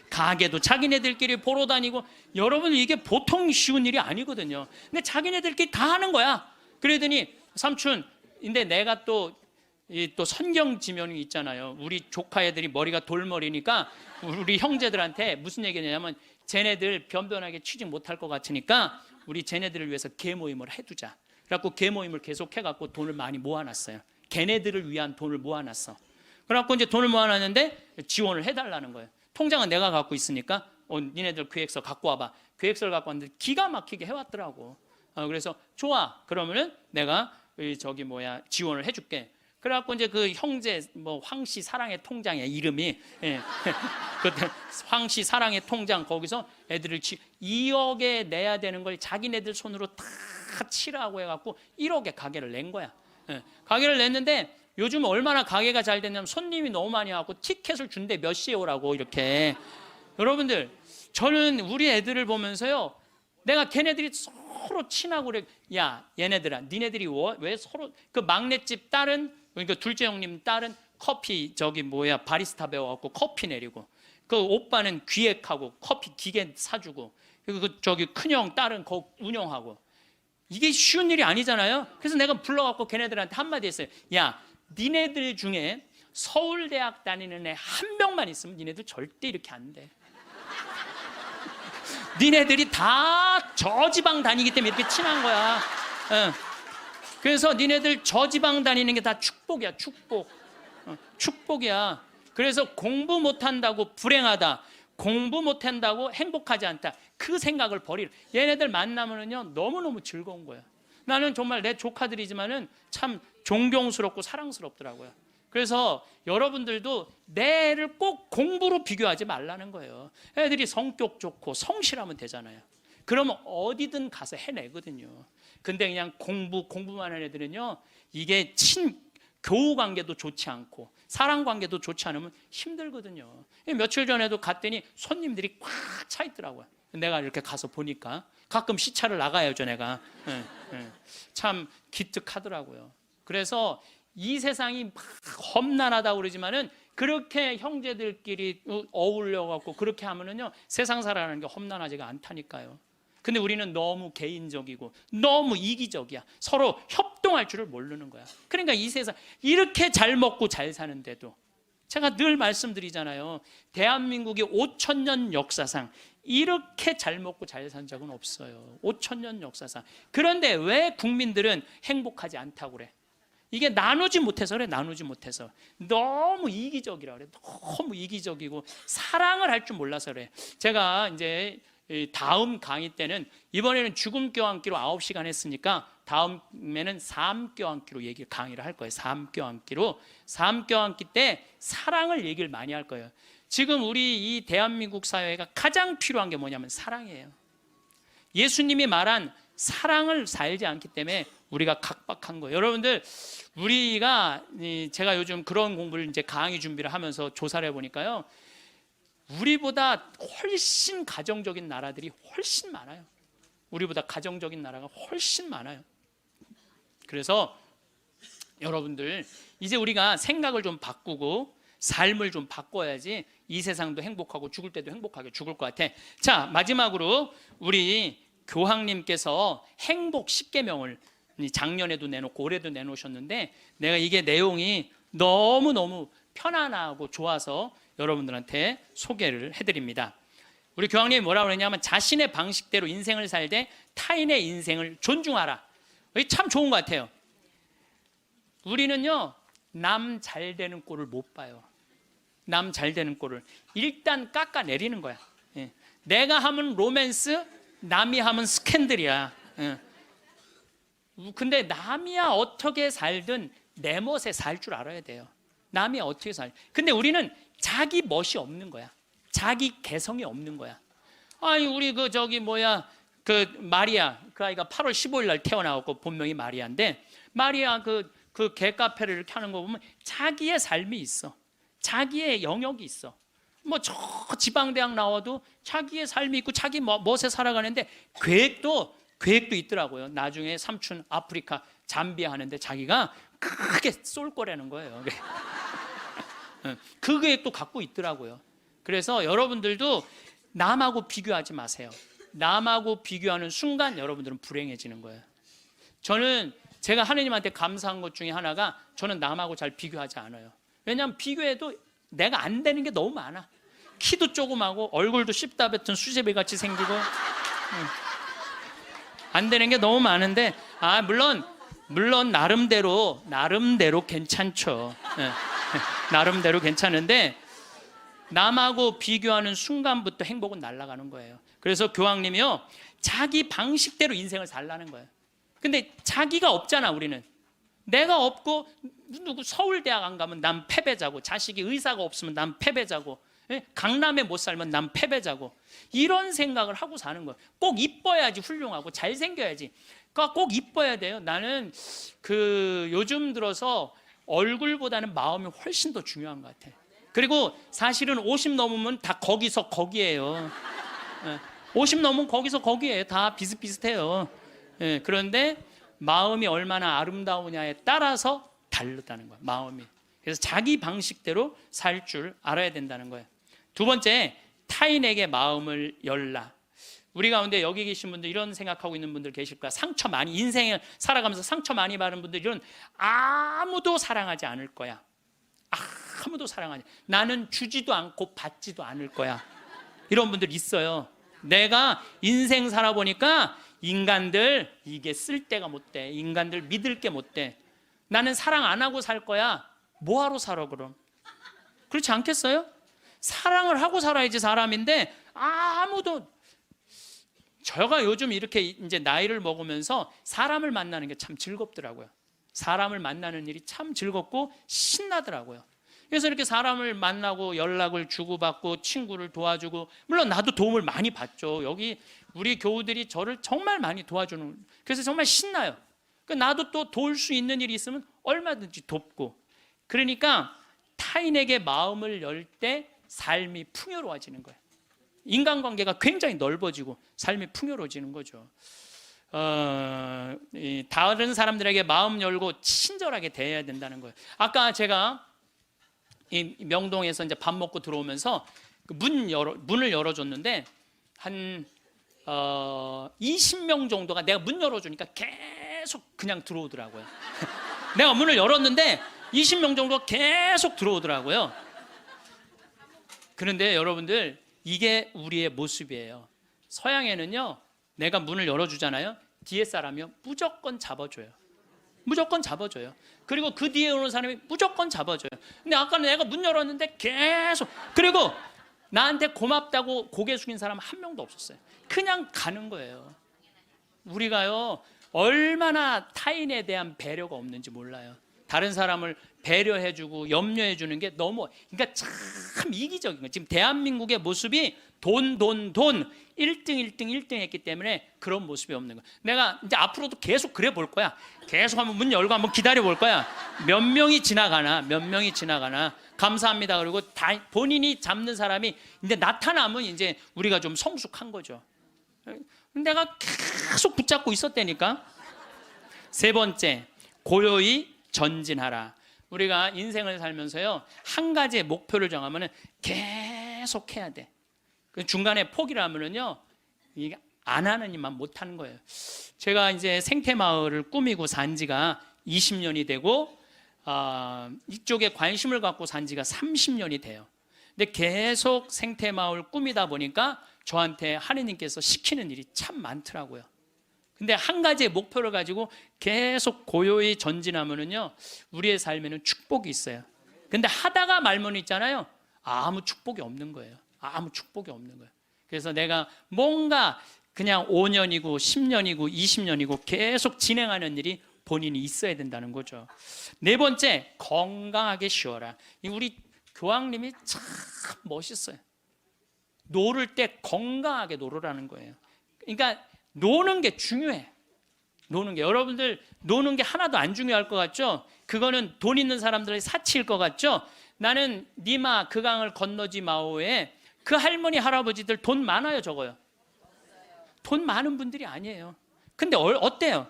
가게도 자기네들끼리 보러 다니고 여러분 이게 보통 쉬운 일이 아니거든요. 근데 자기네들끼리 다 하는 거야. 그러더니 삼촌, 근데 내가 또 선경 지명이 있잖아요. 우리 조카 애들이 머리가 돌머리니까 우리 형제들한테 무슨 얘기냐면 쟤네들 변변하게 취직 못할 것 같으니까 우리 쟤네들을 위해서 개 모임을 해두자. 그래갖고 개 모임을 계속 해갖고 돈을 많이 모아놨어요. 걔네들을 위한 돈을 모아놨어. 그래갖고 이제 돈을 모아놨는데 지원을 해달라는 거예요. 통장은 내가 갖고 있으니까 니네들 계획서 갖고 와봐. 계획서를 갖고 왔는데 기가 막히게 해왔더라고. 그래서 좋아. 그러면은 내가 지원을 해줄게. 그래갖고 이제 그 형제 황씨 사랑의 통장이야 이름이. 예. 그때 황씨 사랑의 통장 거기서 애들을 2억에 내야 되는 걸 자기네들 손으로 다 치라고 해갖고 1억에 가게를 낸 거야. 예. 가게를 냈는데 요즘 얼마나 가게가 잘 됐냐면 손님이 너무 많이 와갖고 티켓을 준대. 몇 시에 오라고 이렇게. 여러분들 저는 우리 애들을 보면서요 내가 걔네들이 서로 친하고 그래. 야 얘네들아 니네들이 왜 서로 그 막내집 딸은 그러니까 둘째 형님 딸은 커피 바리스타 배워갖고 커피 내리고 그 오빠는 기획하고 커피 기계 사주고 그리고 큰형 딸은 거 운영하고 이게 쉬운 일이 아니잖아요. 그래서 내가 불러갖고 걔네들한테 한마디 했어요. 야 니네들 중에 서울대학 다니는 애 한 명만 있으면 니네들 절대 이렇게 안 돼. 니네들이 다 저지방 다니기 때문에 이렇게 친한 거야. 그래서 니네들 저지방 다니는 게 다 축복이야. 축복이야. 그래서 공부 못한다고 불행하다, 공부 못한다고 행복하지 않다, 그 생각을 버리라. 얘네들 만나면은요 너무너무 즐거운 거야. 나는 정말 내 조카들이지만은 참 존경스럽고 사랑스럽더라고요. 그래서 여러분들도 내 애를 꼭 공부로 비교하지 말라는 거예요. 애들이 성격 좋고 성실하면 되잖아요. 그러면 어디든 가서 해내거든요. 근데 그냥 공부만 하는 애들은요 이게 교우 관계도 좋지 않고 사랑 관계도 좋지 않으면 힘들거든요. 며칠 전에도 갔더니 손님들이 꽉 차 있더라고요. 내가 이렇게 가서 보니까 가끔 시차를 나가야죠 내가. 참 기특하더라고요. 그래서 이 세상이 막 험난하다고 그러지만은 그렇게 형제들끼리 어울려갖고 그렇게 하면은요 세상 살아가는 게 험난하지가 않다니까요. 근데 우리는 너무 개인적이고 너무 이기적이야. 서로 협동할 줄을 모르는 거야. 그러니까 이 세상 이렇게 잘 먹고 잘 사는데도 제가 늘 말씀드리잖아요. 대한민국의 5,000년 역사상 이렇게 잘 먹고 잘 산 적은 없어요. 5,000년 역사상. 그런데 왜 국민들은 행복하지 않다고 그래? 이게 나누지 못해서 그래. 나누지 못해서. 너무 이기적이라 그래. 너무 이기적이고 사랑을 할 줄 몰라서 그래. 제가 이제 다음 강의 때는 이번에는 죽음 껴안기로 9시간 했으니까 다음에는 삶 껴안기로 강의를 할 거예요. 삶 껴안기로. 삶 껴안기 때 사랑을 얘기를 많이 할 거예요. 지금 우리 이 대한민국 사회가 가장 필요한 게 뭐냐면 사랑이에요. 예수님이 말한 사랑을 살지 않기 때문에 우리가 각박한 거예요. 여러분들, 우리가 제가 요즘 그런 공부를 이제 강의 준비를 하면서 조사를 해보니까요, 우리보다 훨씬 가정적인 나라들이 훨씬 많아요. 우리보다 가정적인 나라가 훨씬 많아요. 그래서 여러분들, 이제 우리가 생각을 좀 바꾸고 삶을 좀 바꿔야지 이 세상도 행복하고 죽을 때도 행복하게 죽을 것 같아. 자, 마지막으로 우리 교황님께서 행복 10계명을 작년에도 내놓고 올해도 내놓으셨는데, 내가 이게 내용이 너무너무 편안하고 좋아서 여러분들한테 소개를 해드립니다. 우리 교황님이 뭐라고 그랬냐면, 자신의 방식대로 인생을 살되 타인의 인생을 존중하라. 이게 참 좋은 것 같아요. 우리는요, 남 잘 되는 꼴을 못 봐요. 남 잘 되는 꼴을 일단 깎아내리는 거야. 내가 하면 로맨스, 남이 하면 스캔들이야. 근데 남이야 어떻게 살든 내 멋에 살 줄 알아야 돼요. 남이 어떻게 살. 근데 우리는 자기 멋이 없는 거야. 자기 개성이 없는 거야. 아니, 우리 그 마리아, 그 아이가 8월 15일 날 태어나고 본명이 마리아인데, 마리아 그 개카페를 이렇게 하는 거 보면 자기의 삶이 있어. 자기의 영역이 있어. 뭐 저 지방대학 나와도 자기의 삶이 있고 자기 멋에 살아가는데 계획도 있더라고요. 나중에 삼촌 아프리카 잠비아 하는데 자기가 크게 쏠 거라는 거예요. 그 계획도 갖고 있더라고요. 그래서 여러분들도 남하고 비교하지 마세요. 남하고 비교하는 순간 여러분들은 불행해지는 거예요. 제가 하느님한테 감사한 것 중에 하나가, 저는 남하고 잘 비교하지 않아요. 왜냐하면 비교해도 내가 안 되는 게 너무 많아. 키도 조그마고 얼굴도 씹다 뱉은 수제비 같이 생기고 안 되는 게 너무 많은데, 물론 나름대로 괜찮죠. 나름대로 괜찮은데, 남하고 비교하는 순간부터 행복은 날아가는 거예요. 그래서 교황님이요, 자기 방식대로 인생을 살라는 거예요. 근데 자기가 없잖아. 우리는 내가 없고, 누구 서울대학 안 가면 난 패배자고, 자식이 의사가 없으면 난 패배자고, 강남에 못 살면 난 패배자고, 이런 생각을 하고 사는 거예요. 꼭 이뻐야지 훌륭하고 잘생겨야지. 그러니까 꼭 이뻐야 돼요. 나는 요즘 들어서 얼굴보다는 마음이 훨씬 더 중요한 것 같아. 그리고 사실은 50 넘으면 다 거기서 거기예요. 50 넘으면 거기서 거기예요. 다 비슷비슷해요. 그런데 마음이 얼마나 아름다우냐에 따라서 다르다는 거예요. 마음이. 그래서 자기 방식대로 살 줄 알아야 된다는 거예요. 두 번째, 타인에게 마음을 열라. 우리 가운데 여기 계신 분들 이런 생각하고 있는 분들 계실 거야. 인생을 살아가면서 상처 많이 받은 분들은 아무도 사랑하지 않을 거야. 아무도 사랑하지. 나는 주지도 않고 받지도 않을 거야. 이런 분들 있어요. 내가 인생 살아보니까 인간들 이게 쓸데가 못 돼. 인간들 믿을 게 못 돼. 나는 사랑 안 하고 살 거야. 뭐하러 살아 그럼? 그렇지 않겠어요? 사랑을 하고 살아야지 사람인데, 제가 요즘 이렇게 이제 나이를 먹으면서 사람을 만나는 게 참 즐겁더라고요. 사람을 만나는 일이 참 즐겁고 신나더라고요. 그래서 이렇게 사람을 만나고 연락을 주고받고 친구를 도와주고, 물론 나도 도움을 많이 받죠. 여기 우리 교우들이 저를 정말 많이 도와주는, 그래서 정말 신나요. 나도 또 도울 수 있는 일이 있으면 얼마든지 돕고. 그러니까 타인에게 마음을 열 때 삶이 풍요로워지는 거예요. 인간관계가 굉장히 넓어지고 삶이 풍요로워지는 거죠. 다른 사람들에게 마음 열고 친절하게 대해야 된다는 거예요. 아까 제가 이 명동에서 이제 밥 먹고 들어오면서 문을 열어줬는데 한 20명 정도가 내가 문 열어주니까 계속 그냥 들어오더라고요. 내가 문을 열었는데 20명 정도가 계속 들어오더라고요. 그런데 여러분들, 이게 우리의 모습이에요. 서양에는요, 내가 문을 열어주잖아요. 뒤에 사람이요, 무조건 잡아줘요. 무조건 잡아줘요. 그리고 그 뒤에 오는 사람이 무조건 잡아줘요. 근데 아까 내가 문 열었는데 계속, 그리고 나한테 고맙다고 고개 숙인 사람 한 명도 없었어요. 그냥 가는 거예요. 우리가요, 얼마나 타인에 대한 배려가 없는지 몰라요. 다른 사람을 배려해주고 염려해주는 게 너무, 그러니까 참 이기적인 거예요. 지금 대한민국의 모습이 돈 1등 했기 때문에 그런 모습이 없는 거야. 내가 이제 앞으로도 계속 그래 볼 거야. 계속 한번 문 열고 한번 기다려 볼 거야. 몇 명이 지나가나 감사합니다. 그리고 다 본인이 잡는 사람이 이제 나타나면 이제 우리가 좀 성숙한 거죠. 내가 계속 붙잡고 있었다니까. 세 번째, 고요히 전진하라. 우리가 인생을 살면서요, 한 가지의 목표를 정하면 계속 해야 돼. 중간에 포기를 하면은요, 이게 안 하는 일만 못 하는 거예요. 제가 이제 생태마을을 꾸미고 산 지가 20년이 되고, 이쪽에 관심을 갖고 산 지가 30년이 돼요. 근데 계속 생태마을 꾸미다 보니까 저한테 하느님께서 시키는 일이 참 많더라고요. 근데 한 가지의 목표를 가지고 계속 고요히 전진하면은요, 우리의 삶에는 축복이 있어요. 근데 하다가 말면 있잖아요, 아무 축복이 없는 거예요. 아무 축복이 없는 거예요. 그래서 내가 뭔가 그냥 5년이고 10년이고 20년이고 계속 진행하는 일이 본인이 있어야 된다는 거죠. 네 번째, 건강하게 쉬어라. 우리 교황님이 참 멋있어요. 놀을 때 건강하게 놀으라는 거예요. 그러니까 노는 게 중요해. 노는 게, 여러분들 노는 게 하나도 안 중요할 것 같죠? 그거는 돈 있는 사람들의 사치일 것 같죠? 나는 니마 그 강을 건너지 마오에 그 할머니 할아버지들 돈 많아요, 적어요? 돈 많은 분들이 아니에요. 근데 어때요?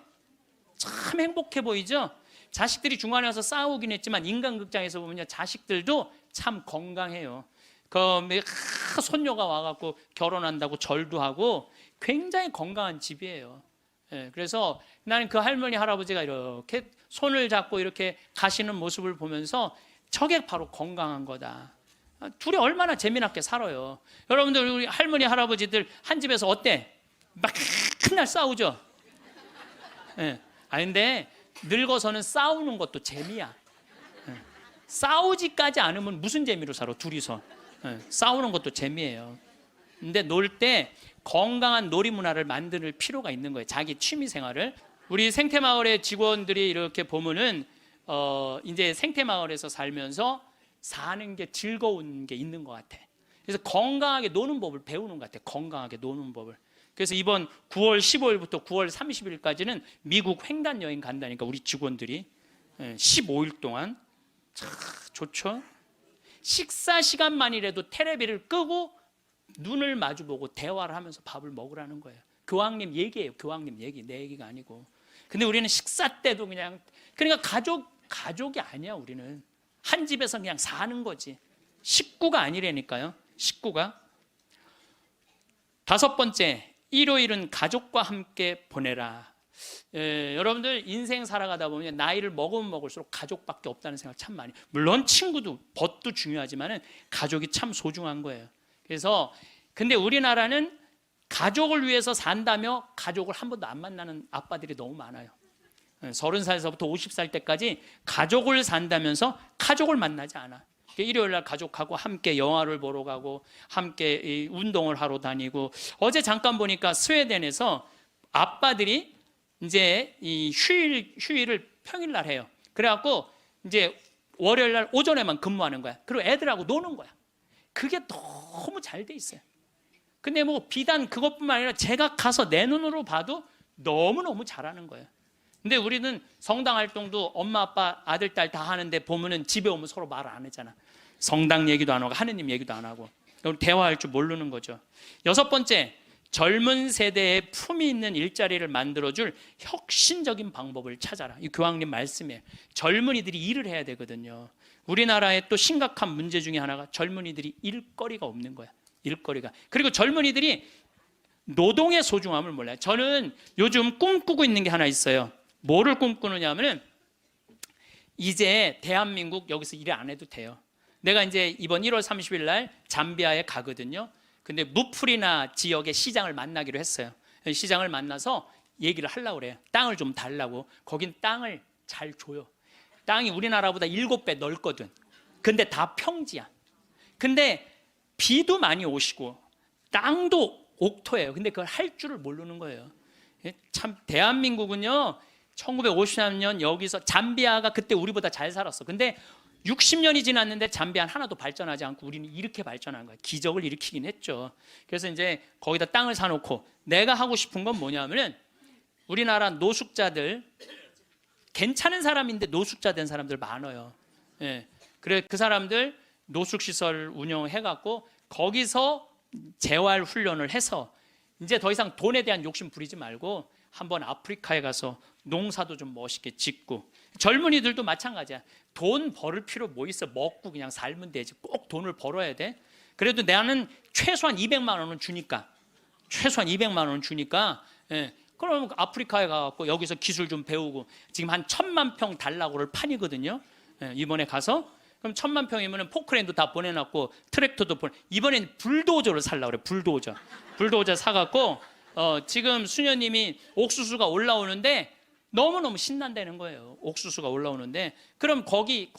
참 행복해 보이죠? 자식들이 중간에 와서 싸우긴 했지만 인간극장에서 보면요, 자식들도 참 건강해요. 손녀가 와갖고 결혼한다고 절도 하고 굉장히 건강한 집이에요. 그래서 나는 그 할머니 할아버지가 이렇게 손을 잡고 이렇게 가시는 모습을 보면서 저게 바로 건강한 거다. 둘이 얼마나 재미나게 살아요. 여러분들, 우리 할머니 할아버지들 한 집에서 어때? 막 맨날 싸우죠. 근데 늙어서는 싸우는 것도 재미야. 싸우지까지 않으면 무슨 재미로 살아, 둘이서. 싸우는 것도 재미예요. 근데 놀 때 건강한 놀이 문화를 만들 필요가 있는 거예요. 자기 취미 생활을. 우리 생태마을의 직원들이 이렇게 보면은 이제 생태마을에서 살면서 사는 게 즐거운 게 있는 것 같아. 그래서 건강하게 노는 법을 배우는 것 같아. 건강하게 노는 법을. 그래서 이번 9월 15일부터 9월 30일까지는 미국 횡단 여행 간다니까, 우리 직원들이 15일 동안. 참 좋죠. 식사 시간만이라도 테레비를 끄고 눈을 마주보고 대화를 하면서 밥을 먹으라는 거예요. 교황님 얘기예요. 교황님 얘기, 내 얘기가 아니고. 근데 우리는 식사 때도 그러니까 가족이 아니야. 우리는 한 집에서 그냥 사는 거지. 식구가 아니라니까요. 식구가. 다섯 번째, 일요일은 가족과 함께 보내라. 여러분들 인생 살아가다 보면 나이를 먹으면 먹을수록 가족밖에 없다는 생각 참 많이. 물론 친구도, 벗도 중요하지만은 가족이 참 소중한 거예요. 그래서 근데 우리나라는 가족을 위해서 산다며 가족을 한 번도 안 만나는 아빠들이 너무 많아요. 30살에서부터 50살 때까지 가족을 산다면서 가족을 만나지 않아. 일요일 날 가족하고 함께 영화를 보러 가고 함께 운동을 하러 다니고. 어제 잠깐 보니까 스웨덴에서 아빠들이 이제 이 휴일을 평일 날 해요. 그래갖고 이제 월요일 날 오전에만 근무하는 거야. 그리고 애들하고 노는 거야. 그게 너무 잘 돼 있어요. 근데 뭐 비단 그것뿐만 아니라 제가 가서 내 눈으로 봐도 너무너무 잘하는 거예요. 근데 우리는 성당 활동도 엄마 아빠 아들 딸 다 하는데 보면은 집에 오면 서로 말을 안 하잖아. 성당 얘기도 안 하고 하느님 얘기도 안 하고 대화할 줄 모르는 거죠. 여섯 번째, 젊은 세대에 품위 있는 일자리를 만들어줄 혁신적인 방법을 찾아라. 이 교황님 말씀이에요. 젊은이들이 일을 해야 되거든요. 우리나라의 또 심각한 문제 중에 하나가 젊은이들이 일거리가 없는 거야. 일거리가. 그리고 젊은이들이 노동의 소중함을 몰라요. 저는 요즘 꿈꾸고 있는 게 하나 있어요. 뭐를 꿈꾸느냐면은 이제 대한민국 여기서 일 안 해도 돼요. 내가 이제 이번 1월 30일 날 잠비아에 가거든요. 근데 무프리나 지역의 시장을 만나기로 했어요. 시장을 만나서 얘기를 하려고 그래요. 땅을 좀 달라고. 거긴 땅을 잘 줘요. 땅이 우리나라보다 7배 넓거든. 근데 다 평지야. 근데 비도 많이 오시고 땅도 옥토예요. 근데 그걸 할 줄을 모르는 거예요. 참 대한민국은요 1953년 여기서 잠비아가 그때 우리보다 잘 살았어. 근데 60년이 지났는데 잠비아는 하나도 발전하지 않고 우리는 이렇게 발전한 거예요. 기적을 일으키긴 했죠. 그래서 이제 거기다 땅을 사놓고 내가 하고 싶은 건 뭐냐면은 우리나라 노숙자들 괜찮은 사람인데 노숙자 된 사람들 많아요. 예. 그래 그 사람들 노숙시설 운영해갖고 거기서 재활 훈련을 해서 이제 더 이상 돈에 대한 욕심 부리지 말고 한번 아프리카에 가서 농사도 좀 멋있게 짓고 젊은이들도 마찬가지야. 돈 벌을 필요 뭐 있어? 먹고 그냥 살면 되지. 꼭 돈을 벌어야 돼. 그래도 나는 최소한 200만 원은 주니까 최소한 200만 원은 주니까 예. 그럼 아프리카에 가갖고 여기서 기술 좀 배우고 지금 한 1000만 평 달라고를 판이거든요. 예. 이번에 가서 그럼 1000만 평이면 포크레인도 다 보내놨고 트랙터도 이번엔 불도저를 살라고 그래. 불도저 사갖고 지금 수녀님이 옥수수가 올라오는데 너무너무 신난다는 거예요. 옥수수가 올라오는데 그럼 거기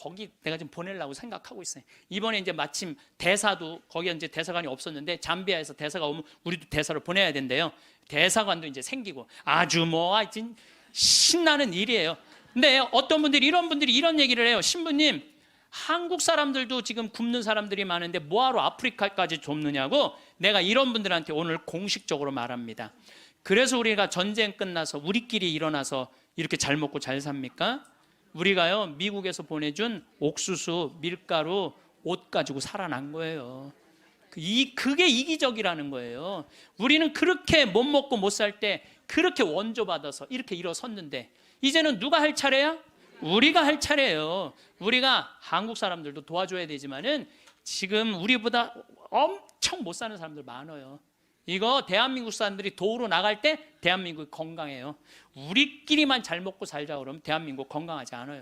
내가 좀 보내려고 생각하고 있어요. 이번에 이제 마침 대사도 거기에 이제 대사관이 없었는데 잠비아에서 대사가 오면 우리도 대사를 보내야 된대요. 대사관도 이제 생기고 아주 뭐 하여튼 신나는 일이에요. 근데 어떤 분들이 이런 얘기를 해요. 신부님 한국 사람들도 지금 굶는 사람들이 많은데 뭐하러 아프리카까지 좁느냐고 내가 이런 분들한테 오늘 공식적으로 말합니다. 그래서 우리가 전쟁 끝나서 우리끼리 일어나서 이렇게 잘 먹고 잘 삽니까? 우리가요 미국에서 보내준 옥수수, 밀가루, 옷 가지고 살아난 거예요. 그게 이기적이라는 거예요. 우리는 그렇게 못 먹고 못 살 때 그렇게 원조받아서 이렇게 일어섰는데 이제는 누가 할 차례야? 우리가 할 차례예요. 우리가 한국 사람들도 도와줘야 되지만은 지금 우리보다 엄청 못 사는 사람들 많아요. 이거 대한민국 사람들이 도우러 나갈 때 대한민국이 건강해요. 우리끼리만 잘 먹고 살자 그러면 대한민국 건강하지 않아요.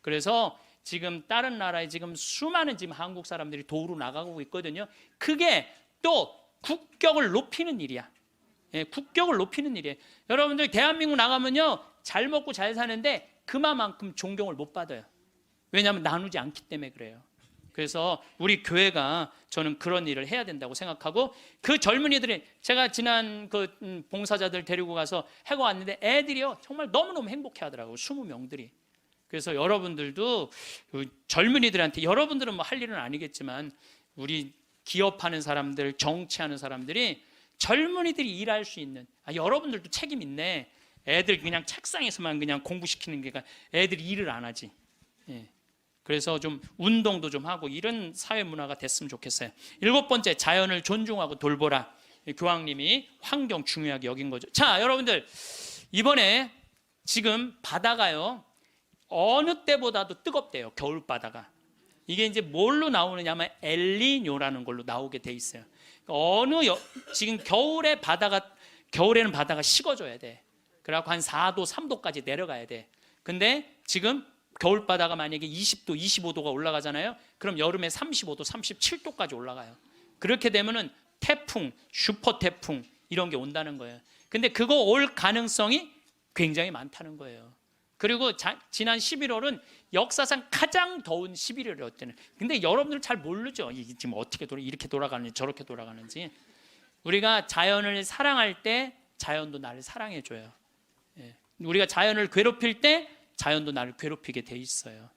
그래서 지금 다른 나라에 지금 수많은 지금 한국 사람들이 도우러 나가고 있거든요. 그게 또 국격을 높이는 일이야. 예, 국격을 높이는 일이에요. 여러분들 대한민국 나가면요 잘 먹고 잘 사는데 그만큼 존경을 못 받아요. 왜냐하면 나누지 않기 때문에 그래요. 그래서 우리 교회가 저는 그런 일을 해야 된다고 생각하고 그 젊은이들이 제가 지난 그 봉사자들 데리고 가서 해고 왔는데 애들이요 정말 너무너무 행복해 하더라고요. 20명들이. 그래서 여러분들도 젊은이들한테 여러분들은 뭐 할 일은 아니겠지만 우리 기업하는 사람들 정치하는 사람들이 젊은이들이 일할 수 있는 여러분들도 책임 있네. 애들 그냥 책상에서만 그냥 공부시키는 게 애들이 일을 안 하지. 예. 그래서 좀 운동도 좀 하고 이런 사회 문화가 됐으면 좋겠어요. 7번째 자연을 존중하고 돌보라. 교황님이 환경 중요하게 여긴 거죠. 자 여러분들 이번에 지금 바다가요 어느 때보다도 뜨겁대요. 겨울 바다가. 이게 이제 뭘로 나오느냐면 엘니뇨라는 걸로 나오게 돼 있어요. 지금 겨울에는 바다가 식어져야 돼. 그래갖고 한 4도, 3도까지 내려가야 돼. 근데 지금 겨울바다가 만약에 20도, 25도가 올라가잖아요. 그럼 여름에 35도, 37도까지 올라가요. 그렇게 되면은 태풍, 슈퍼 태풍 이런 게 온다는 거예요. 근데 그거 올 가능성이 굉장히 많다는 거예요. 그리고 지난 11월은 역사상 가장 더운 11월이었대요. 근데 여러분들 잘 모르죠. 이게 지금 어떻게 이렇게 돌아가는지 저렇게 돌아가는지. 우리가 자연을 사랑할 때 자연도 나를 사랑해줘요. 우리가 자연을 괴롭힐 때 자연도 나를 괴롭히게 돼 있어요.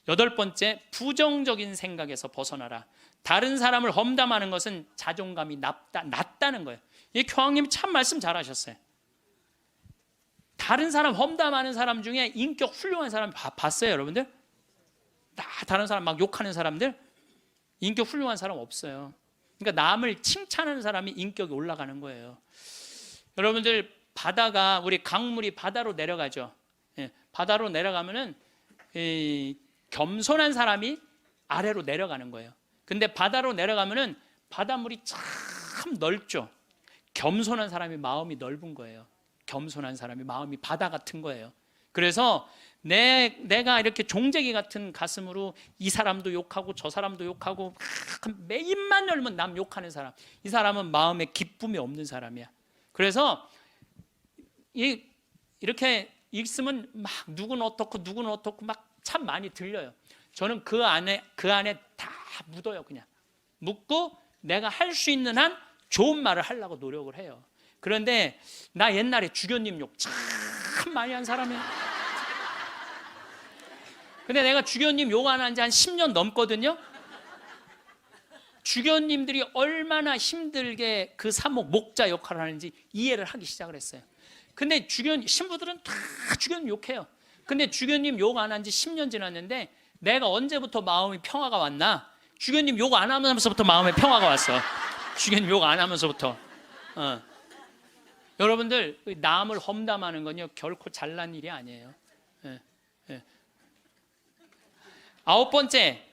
8번째, 부정적인 생각에서 벗어나라. 다른 사람을 험담하는 것은 자존감이 낮다는 거예요. 이 교황님이 참 말씀 잘하셨어요. 다른 사람 험담하는 사람 중에 인격 훌륭한 사람 봤어요, 여러분들? 다른 사람 막 욕하는 사람들 인격 훌륭한 사람 없어요. 그러니까 남을 칭찬하는 사람이 인격이 올라가는 거예요. 여러분들 바다가 우리 강물이 바다로 내려가죠. 예, 바다로 내려가면은 겸손한 사람이 아래로 내려가는 거예요. 근데 바다로 내려가면은 바닷물이 참 넓죠. 겸손한 사람이 마음이 넓은 거예요. 겸손한 사람이 마음이 바다 같은 거예요. 그래서 내가 이렇게 종재기 같은 가슴으로 이 사람도 욕하고 저 사람도 욕하고 매 입만 열면 남 욕하는 사람, 이 사람은 마음에 기쁨이 없는 사람이야. 그래서 이렇게 있으면 막 누구는 어떻고 막 참 많이 들려요. 저는 그 안에 다 묻어요. 그냥 묻고 내가 할 수 있는 한 좋은 말을 하려고 노력을 해요. 그런데 나 옛날에 주교님 욕 참 많이 한 사람이에요. 근데 내가 주교님 욕 안 한 지 한 10년 넘거든요. 주교님들이 얼마나 힘들게 그 사목 목자 역할을 하는지 이해를 하기 시작을 했어요. 근데 신부들은 다 주교님 욕해요. 근데 주교님 욕 안 한 지 10년 지났는데 내가 언제부터 마음이 평화가 왔나? 주교님 욕 안 하면서부터 마음에 평화가 왔어. 주교님 욕 안 하면서부터. 여러분들, 남을 험담하는 건요 결코 잘난 일이 아니에요. 아홉 번째,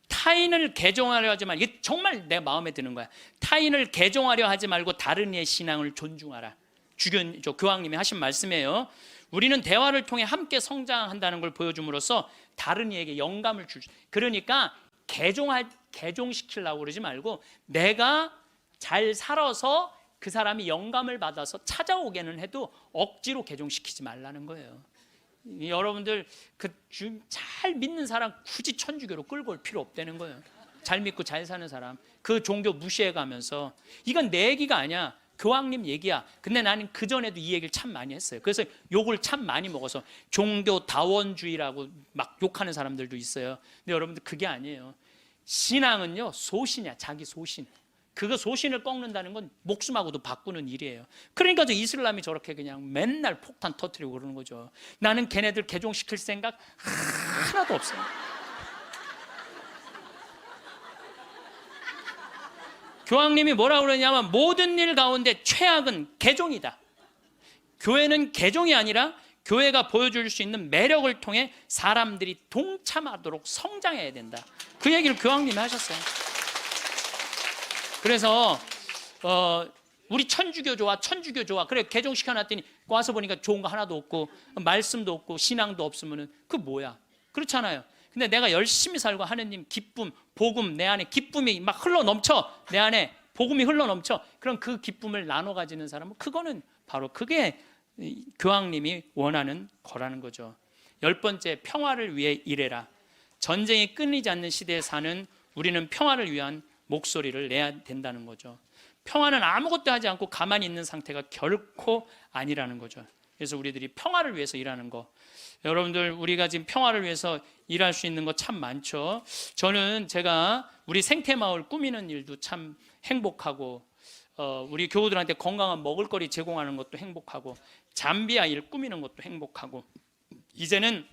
타인을 개종하려 하지 말고, 이게 정말 내 마음에 드는 거야. 타인을 개종하려 하지 말고 다른 이의 신앙을 존중하라. 교황님이 하신 말씀이에요. 우리는 대화를 통해 함께 성장한다는 걸 보여줌으로써 다른 이에게 영감을 줄. 그러니까 개종시키려고 그러지 말고 내가 잘 살아서 그 사람이 영감을 받아서 찾아오게는 해도 억지로 개종시키지 말라는 거예요. 여러분들 잘 믿는 사람 굳이 천주교로 끌고 올 필요 없다는 거예요. 잘 믿고 잘 사는 사람 그 종교 무시해가면서 이건 내 얘기가 아니야. 교황님 얘기야. 근데 나는 그전에도 이 얘기를 참 많이 했어요. 그래서 욕을 참 많이 먹어서 종교 다원주의라고 막 욕하는 사람들도 있어요. 근데 여러분들 그게 아니에요. 신앙은요 소신이야. 자기 소신. 그거 소신을 꺾는다는 건 목숨하고도 바꾸는 일이에요. 그러니까 저 이슬람이 저렇게 그냥 맨날 폭탄 터뜨리고 그러는 거죠. 나는 걔네들 개종시킬 생각 하나도 없어요. 교황님이 뭐라고 그러냐면 모든 일 가운데 최악은 개종이다. 교회는 개종이 아니라 교회가 보여줄 수 있는 매력을 통해 사람들이 동참하도록 성장해야 된다. 그 얘기를 교황님이 하셨어요. 그래서 우리 천주교 좋아. 그래 개종시켜놨더니 와서 보니까 좋은 거 하나도 없고 말씀도 없고 신앙도 없으면 그 뭐야. 그렇잖아요. 근데 내가 열심히 살고 하느님 기쁨, 복음, 내 안에 기쁨이 막 흘러넘쳐. 내 안에 복음이 흘러넘쳐. 그럼 그 기쁨을 나눠 가지는 사람은 그거는 바로 그게 교황님이 원하는 거라는 거죠. 10번째, 평화를 위해 일해라. 전쟁이 끊이지 않는 시대에 사는 우리는 평화를 위한 목소리를 내야 된다는 거죠. 평화는 아무것도 하지 않고 가만히 있는 상태가 결코 아니라는 거죠. 그래서 우리들이 평화를 위해서 일하는 거. 여러분들 우리가 지금 평화를 위해서 일할 수 있는 거 참 많죠. 제가 우리 생태마을 꾸미는 일도 참 행복하고 우리 교우들한테 건강한 먹을거리 제공하는 것도 행복하고 잠비아 일 꾸미는 것도 행복하고 이제는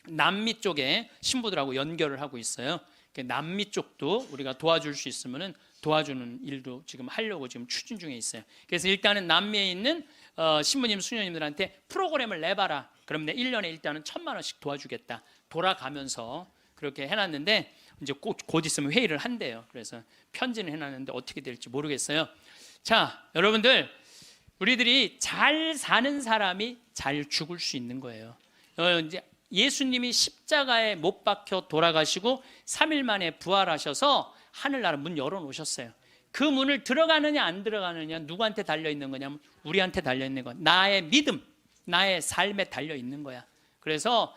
남미 쪽에 신부들하고 연결을 하고 있어요. 남미 쪽도 우리가 도와줄 수 있으면 도와주는 일도 지금 하려고 지금 추진 중에 있어요. 그래서 일단은 남미에 있는 신부님, 수녀님들한테 프로그램을 내봐라. 그럼 내 1년에 일단은 1,000만 원씩 도와주겠다. 돌아가면서 그렇게 해놨는데 이제 곧 있으면 회의를 한대요. 그래서 편지는 해놨는데 어떻게 될지 모르겠어요. 자, 여러분들 우리들이 잘 사는 사람이 잘 죽을 수 있는 거예요. 이제 예수님이 십자가에 못 박혀 돌아가시고 3일 만에 부활하셔서 하늘나라 문 열어놓으셨어요. 그 문을 들어가느냐 안 들어가느냐 누구한테 달려있는 거냐면 우리한테 달려있는 거야. 나의 믿음, 나의 삶에 달려있는 거야. 그래서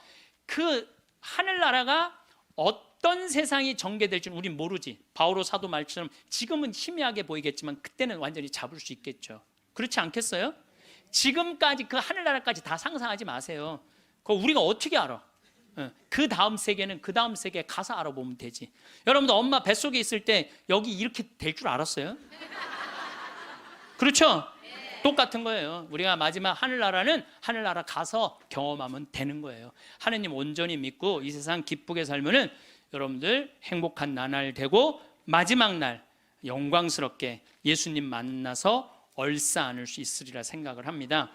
그 하늘나라가 어떤 세상이 전개될지는 우린 모르지. 바오로 사도 말처럼 지금은 희미하게 보이겠지만 그때는 완전히 잡을 수 있겠죠. 그렇지 않겠어요? 지금까지 그 하늘나라까지 다 상상하지 마세요. 그거 우리가 어떻게 알아? 그 다음 세계는 그 다음 세계에 가서 알아보면 되지. 여러분들 엄마 뱃속에 있을 때 여기 이렇게 될 줄 알았어요? 그렇죠? 똑같은 거예요. 우리가 마지막 하늘나라는 하늘나라 가서 경험하면 되는 거예요. 하느님 온전히 믿고 이 세상 기쁘게 살면은 여러분들 행복한 나날 되고 마지막 날 영광스럽게 예수님 만나서 얼싸 안을 수 있으리라 생각을 합니다.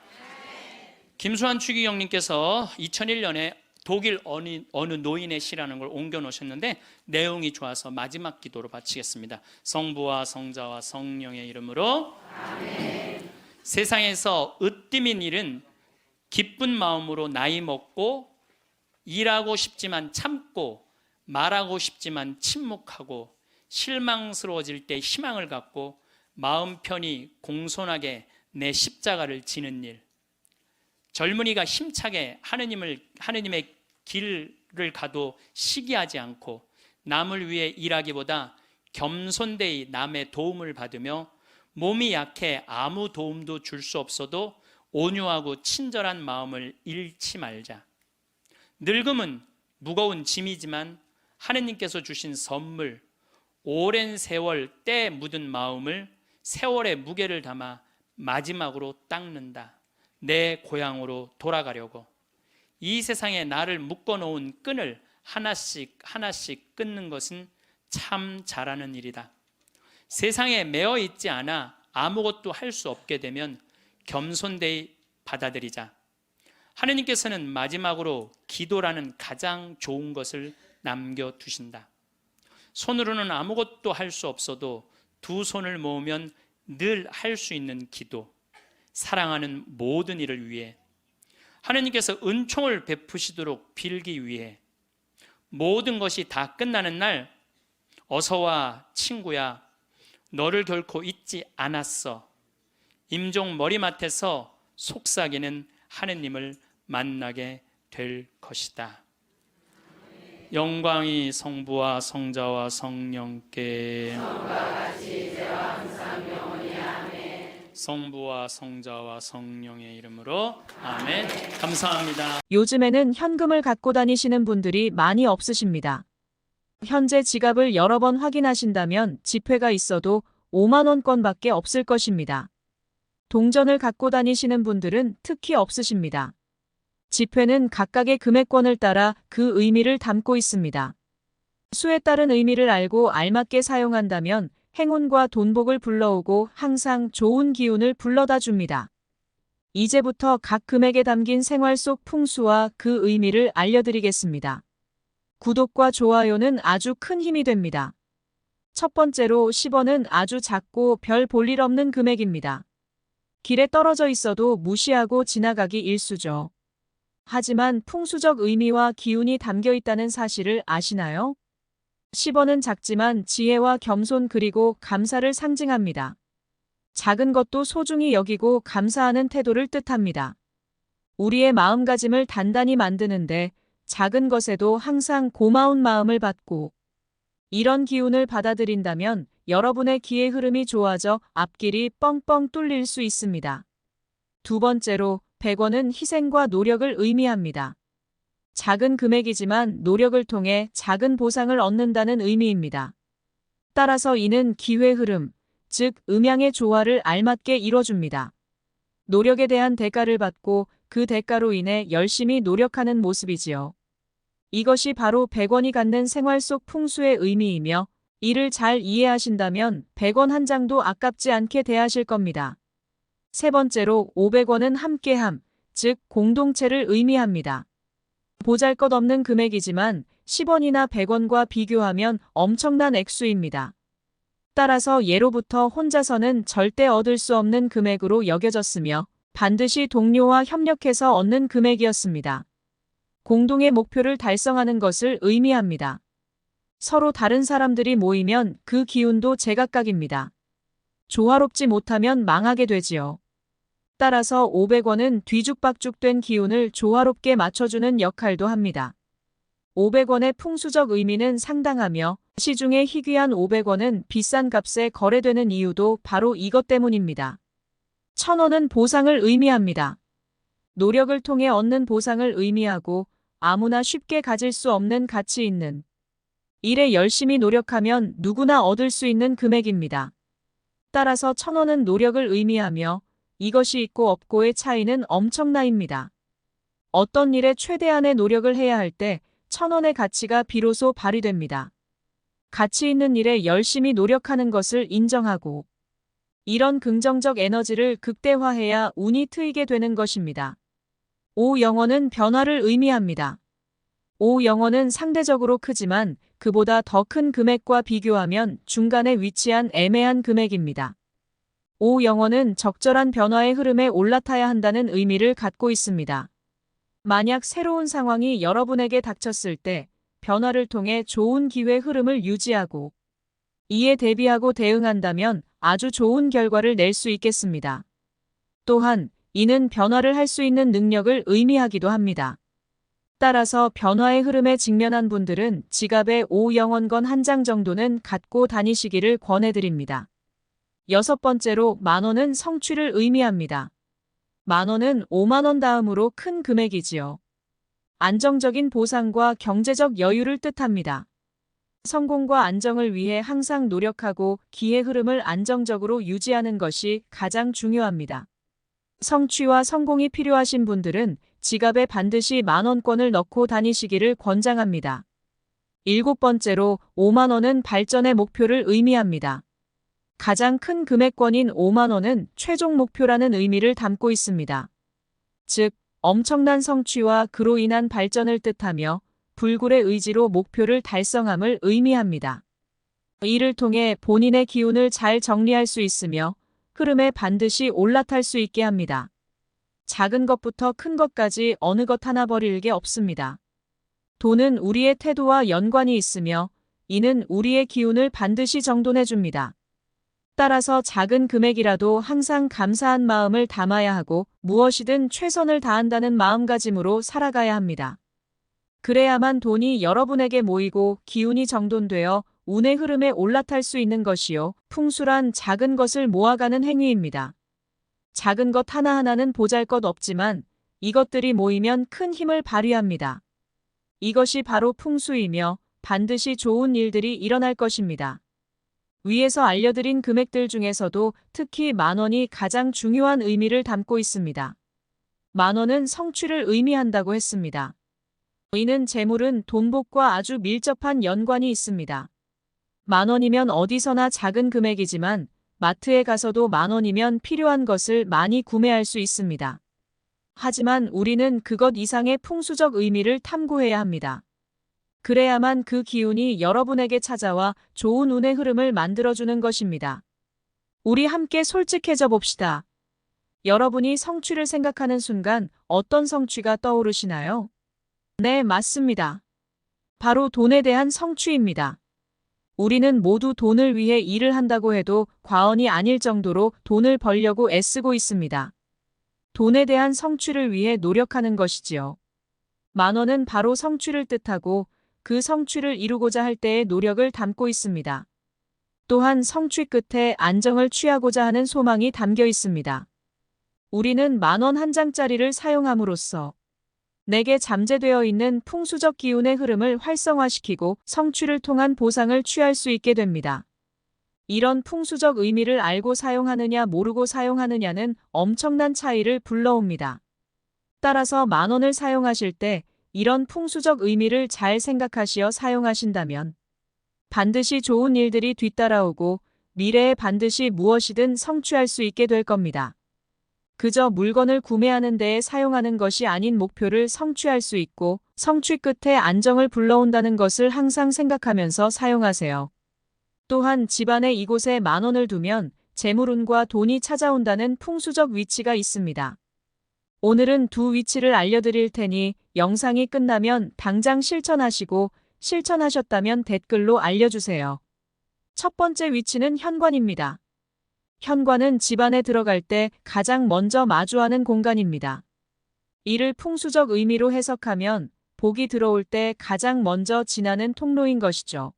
김수환 추기경님께서 2001년에 독일 어느 노인의 시라는 걸 옮겨 놓으셨는데 내용이 좋아서 마지막 기도로 바치겠습니다. 성부와 성자와 성령의 이름으로 아멘. 세상에서 으뜸인 일은 기쁜 마음으로 나이 먹고 일하고 싶지만 참고 말하고 싶지만 침묵하고 실망스러워질 때 희망을 갖고 마음 편히 공손하게 내 십자가를 지는 일, 젊은이가 힘차게 하느님의 길을 가도 시기하지 않고 남을 위해 일하기보다 겸손되이 남의 도움을 받으며 몸이 약해 아무 도움도 줄 수 없어도 온유하고 친절한 마음을 잃지 말자. 늙음은 무거운 짐이지만 하느님께서 주신 선물, 오랜 세월 때 묻은 마음을 세월의 무게를 담아 마지막으로 닦는다. 내 고향으로 돌아가려고. 이 세상에 나를 묶어놓은 끈을 하나씩 하나씩 끊는 것은 참 잘하는 일이다. 세상에 매어 있지 않아 아무것도 할 수 없게 되면 겸손되이 받아들이자. 하느님께서는 마지막으로 기도라는 가장 좋은 것을 남겨두신다. 손으로는 아무것도 할 수 없어도 두 손을 모으면 늘 할 수 있는 기도, 사랑하는 모든 일을 위해, 하느님께서 은총을 베푸시도록 빌기 위해, 모든 것이 다 끝나는 날 어서와 친구야, 너를 결코 잊지 않았어. 임종 머리맡에서 속삭이는 하느님을 만나게 될 것이다. 영광이 성부와 성자와 성령께 성부와 성자와 성령의 이름으로 아멘. 감사합니다. 요즘에는 현금을 갖고 다니시는 분들이 많이 없으십니다. 현재 지갑을 여러 번 확인하신다면 지폐가 있어도 5만 원권밖에 없을 것입니다. 동전을 갖고 다니시는 분들은 특히 없으십니다. 지폐는 각각의 금액권을 따라 그 의미를 담고 있습니다. 수에 따른 의미를 알고 알맞게 사용한다면 행운과 돈복을 불러오고 항상 좋은 기운을 불러다 줍니다. 이제부터 각 금액에 담긴 생활 속 풍수와 그 의미를 알려드리겠습니다. 구독과 좋아요는 아주 큰 힘이 됩니다. 첫 번째로 10원은 아주 작고 별 볼 일 없는 금액입니다. 길에 떨어져 있어도 무시하고 지나가기 일쑤죠. 하지만 풍수적 의미와 기운이 담겨 있다는 사실을 아시나요? 10원은 작지만 지혜와 겸손 그리고 감사를 상징합니다. 작은 것도 소중히 여기고 감사하는 태도를 뜻합니다. 우리의 마음가짐을 단단히 만드는데 작은 것에도 항상 고마운 마음을 받고, 이런 기운을 받아들인다면 여러분의 기의 흐름이 좋아져 앞길이 뻥뻥 뚫릴 수 있습니다. 두 번째로 100원은 희생과 노력을 의미합니다. 작은 금액이지만 노력을 통해 작은 보상을 얻는다는 의미입니다. 따라서 이는 기회 흐름, 즉 음양의 조화를 알맞게 이뤄줍니다. 노력에 대한 대가를 받고 그 대가로 인해 열심히 노력하는 모습이지요. 이것이 바로 100원이 갖는 생활 속 풍수의 의미이며, 이를 잘 이해하신다면 100원 한 장도 아깝지 않게 대하실 겁니다. 세 번째로 500원은 함께함, 즉 공동체를 의미합니다. 보잘것없는 금액이지만 10원이나 100원과 비교하면 엄청난 액수입니다. 따라서 예로부터 혼자서는 절대 얻을 수 없는 금액으로 여겨졌으며 반드시 동료와 협력해서 얻는 금액이었습니다. 공동의 목표를 달성하는 것을 의미합니다. 서로 다른 사람들이 모이면 그 기운도 제각각입니다. 조화롭지 못하면 망하게 되지요. 따라서 500원은 뒤죽박죽된 기운을 조화롭게 맞춰주는 역할도 합니다. 500원의 풍수적 의미는 상당하며 시중에 희귀한 500원은 비싼 값에 거래되는 이유도 바로 이것 때문입니다. 1000원은 보상을 의미합니다. 노력을 통해 얻는 보상을 의미하고 아무나 쉽게 가질 수 없는 가치 있는, 일에 열심히 노력하면 누구나 얻을 수 있는 금액입니다. 따라서 1000원은 노력을 의미하며 이것이 있고 없고의 차이는 엄청나입니다. 어떤 일에 최대한의 노력을 해야 할 때 1000원의 가치가 비로소 발휘됩니다. 가치 있는 일에 열심히 노력하는 것을 인정하고, 이런 긍정적 에너지를 극대화해야 운이 트이게 되는 것입니다. 5영원은 변화를 의미합니다. 5영원은 상대적으로 크지만 그보다 더 큰 금액과 비교하면 중간에 위치한 애매한 금액입니다. 5영원은 적절한 변화의 흐름에 올라타야 한다는 의미를 갖고 있습니다. 만약 새로운 상황이 여러분에게 닥쳤을 때 변화를 통해 좋은 기회 흐름을 유지하고 이에 대비하고 대응한다면 아주 좋은 결과를 낼 수 있겠습니다. 또한 이는 변화를 할 수 있는 능력을 의미하기도 합니다. 따라서 변화의 흐름에 직면한 분들은 지갑에 5영원권 한 장 정도는 갖고 다니시기를 권해드립니다. 6번째로 만원은 성취를 의미합니다. 만원은 5만원 다음으로 큰 금액이지요. 안정적인 보상과 경제적 여유를 뜻합니다. 성공과 안정을 위해 항상 노력하고 기회 흐름을 안정적으로 유지하는 것이 가장 중요합니다. 성취와 성공이 필요하신 분들은 지갑에 반드시 만원권을 넣고 다니시기를 권장합니다. 7번째로 5만원은 발전의 목표를 의미합니다. 가장 큰 금액권인 5만원은 최종 목표라는 의미를 담고 있습니다. 즉, 엄청난 성취와 그로 인한 발전을 뜻하며 불굴의 의지로 목표를 달성함을 의미합니다. 이를 통해 본인의 기운을 잘 정리할 수 있으며 흐름에 반드시 올라탈 수 있게 합니다. 작은 것부터 큰 것까지 어느 것 하나 버릴 게 없습니다. 돈은 우리의 태도와 연관이 있으며 이는 우리의 기운을 반드시 정돈해 줍니다. 따라서 작은 금액이라도 항상 감사한 마음을 담아야 하고 무엇이든 최선을 다한다는 마음가짐으로 살아가야 합니다. 그래야만 돈이 여러분에게 모이고 기운이 정돈되어 운의 흐름에 올라탈 수 있는 것이요. 풍수란 작은 것을 모아가는 행위입니다. 작은 것 하나하나는 보잘것없지만 이것들이 모이면 큰 힘을 발휘합니다. 이것이 바로 풍수이며 반드시 좋은 일들이 일어날 것입니다. 위에서 알려드린 금액들 중에서도 특히 만원이 가장 중요한 의미를 담고 있습니다. 만원은 성취를 의미한다고 했습니다. 이는 재물은 돈복과 아주 밀접한 연관이 있습니다. 만원이면 어디서나 작은 금액이지만 마트에 가서도 만원이면 필요한 것을 많이 구매할 수 있습니다. 하지만 우리는 그것 이상의 풍수적 의미를 탐구해야 합니다. 그래야만 그 기운이 여러분에게 찾아와 좋은 운의 흐름을 만들어주는 것입니다. 우리 함께 솔직해져 봅시다. 여러분이 성취를 생각하는 순간 어떤 성취가 떠오르시나요? 네, 맞습니다. 바로 돈에 대한 성취입니다. 우리는 모두 돈을 위해 일을 한다고 해도 과언이 아닐 정도로 돈을 벌려고 애쓰고 있습니다. 돈에 대한 성취를 위해 노력하는 것이지요. 만원은 바로 성취를 뜻하고 그 성취를 이루고자 할 때의 노력을 담고 있습니다. 또한 성취 끝에 안정을 취하고자 하는 소망이 담겨 있습니다. 우리는 만원 한 장짜리를 사용함으로써 내게 잠재되어 있는 풍수적 기운의 흐름을 활성화시키고 성취를 통한 보상을 취할 수 있게 됩니다. 이런 풍수적 의미를 알고 사용하느냐 모르고 사용하느냐는 엄청난 차이를 불러옵니다. 따라서 만원을 사용하실 때 이런 풍수적 의미를 잘 생각하시어 사용하신다면 반드시 좋은 일들이 뒤따라오고 미래에 반드시 무엇이든 성취할 수 있게 될 겁니다. 그저 물건을 구매하는 데에 사용하는 것이 아닌 목표를 성취할 수 있고 성취 끝에 안정을 불러온다는 것을 항상 생각하면서 사용하세요. 또한 집안에 이곳에 만원을 두면 재물운과 돈이 찾아온다는 풍수적 위치가 있습니다. 오늘은 두 위치를 알려드릴 테니 영상이 끝나면 당장 실천하시고 실천하셨다면 댓글로 알려주세요. 첫 번째 위치는 현관입니다. 현관은 집안에 들어갈 때 가장 먼저 마주하는 공간입니다. 이를 풍수적 의미로 해석하면 복이 들어올 때 가장 먼저 지나는 통로인 것이죠.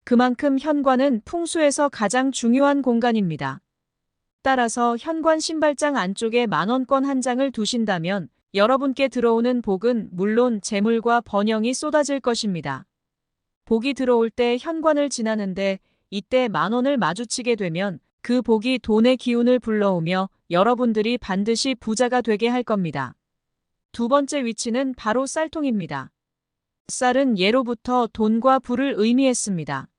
그만큼 현관은 풍수에서 가장 중요한 공간입니다. 따라서 현관 신발장 안쪽에 만원권 한 장을 두신다면 여러분께 들어오는 복은 물론 재물과 번영이 쏟아질 것입니다. 복이 들어올 때 현관을 지나는데 이때 만원을 마주치게 되면 그 복이 돈의 기운을 불러오며 여러분들이 반드시 부자가 되게 할 겁니다. 두 번째 위치는 바로 쌀통입니다. 쌀은 예로부터 돈과 부를 의미했습니다.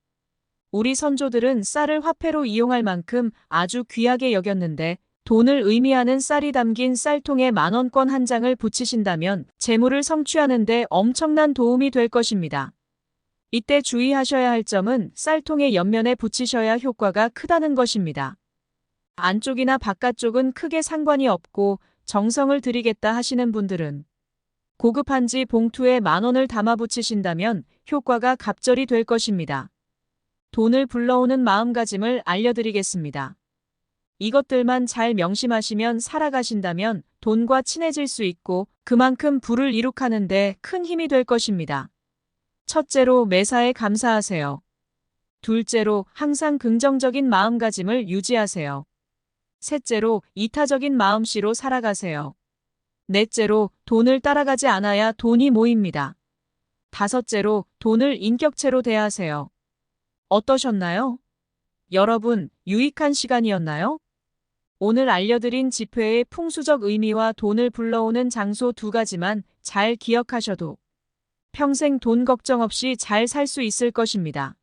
우리 선조들은 쌀을 화폐로 이용할 만큼 아주 귀하게 여겼는데 돈을 의미하는 쌀이 담긴 쌀통에 만원권 한 장을 붙이신다면 재물을 성취하는 데 엄청난 도움이 될 것입니다. 이때 주의하셔야 할 점은 쌀통의 옆면에 붙이셔야 효과가 크다는 것입니다. 안쪽이나 바깥쪽은 크게 상관이 없고 정성을 들이겠다 하시는 분들은 고급한지 봉투에 만원을 담아 붙이신다면 효과가 갑절이 될 것입니다. 돈을 불러오는 마음가짐을 알려드리겠습니다. 이것들만 잘 명심하시면 살아가신다면 돈과 친해질 수 있고 그만큼 부를 이룩하는데 큰 힘이 될 것입니다. 첫째로 매사에 감사하세요. 둘째로 항상 긍정적인 마음가짐을 유지하세요. 셋째로 이타적인 마음씨로 살아가세요. 넷째로 돈을 따라가지 않아야 돈이 모입니다. 다섯째로 돈을 인격체로 대하세요. 어떠셨나요? 여러분, 유익한 시간이었나요? 오늘 알려드린 지폐의 풍수적 의미와 돈을 불러오는 장소 2가지만 잘 기억하셔도 평생 돈 걱정 없이 잘 살 수 있을 것입니다.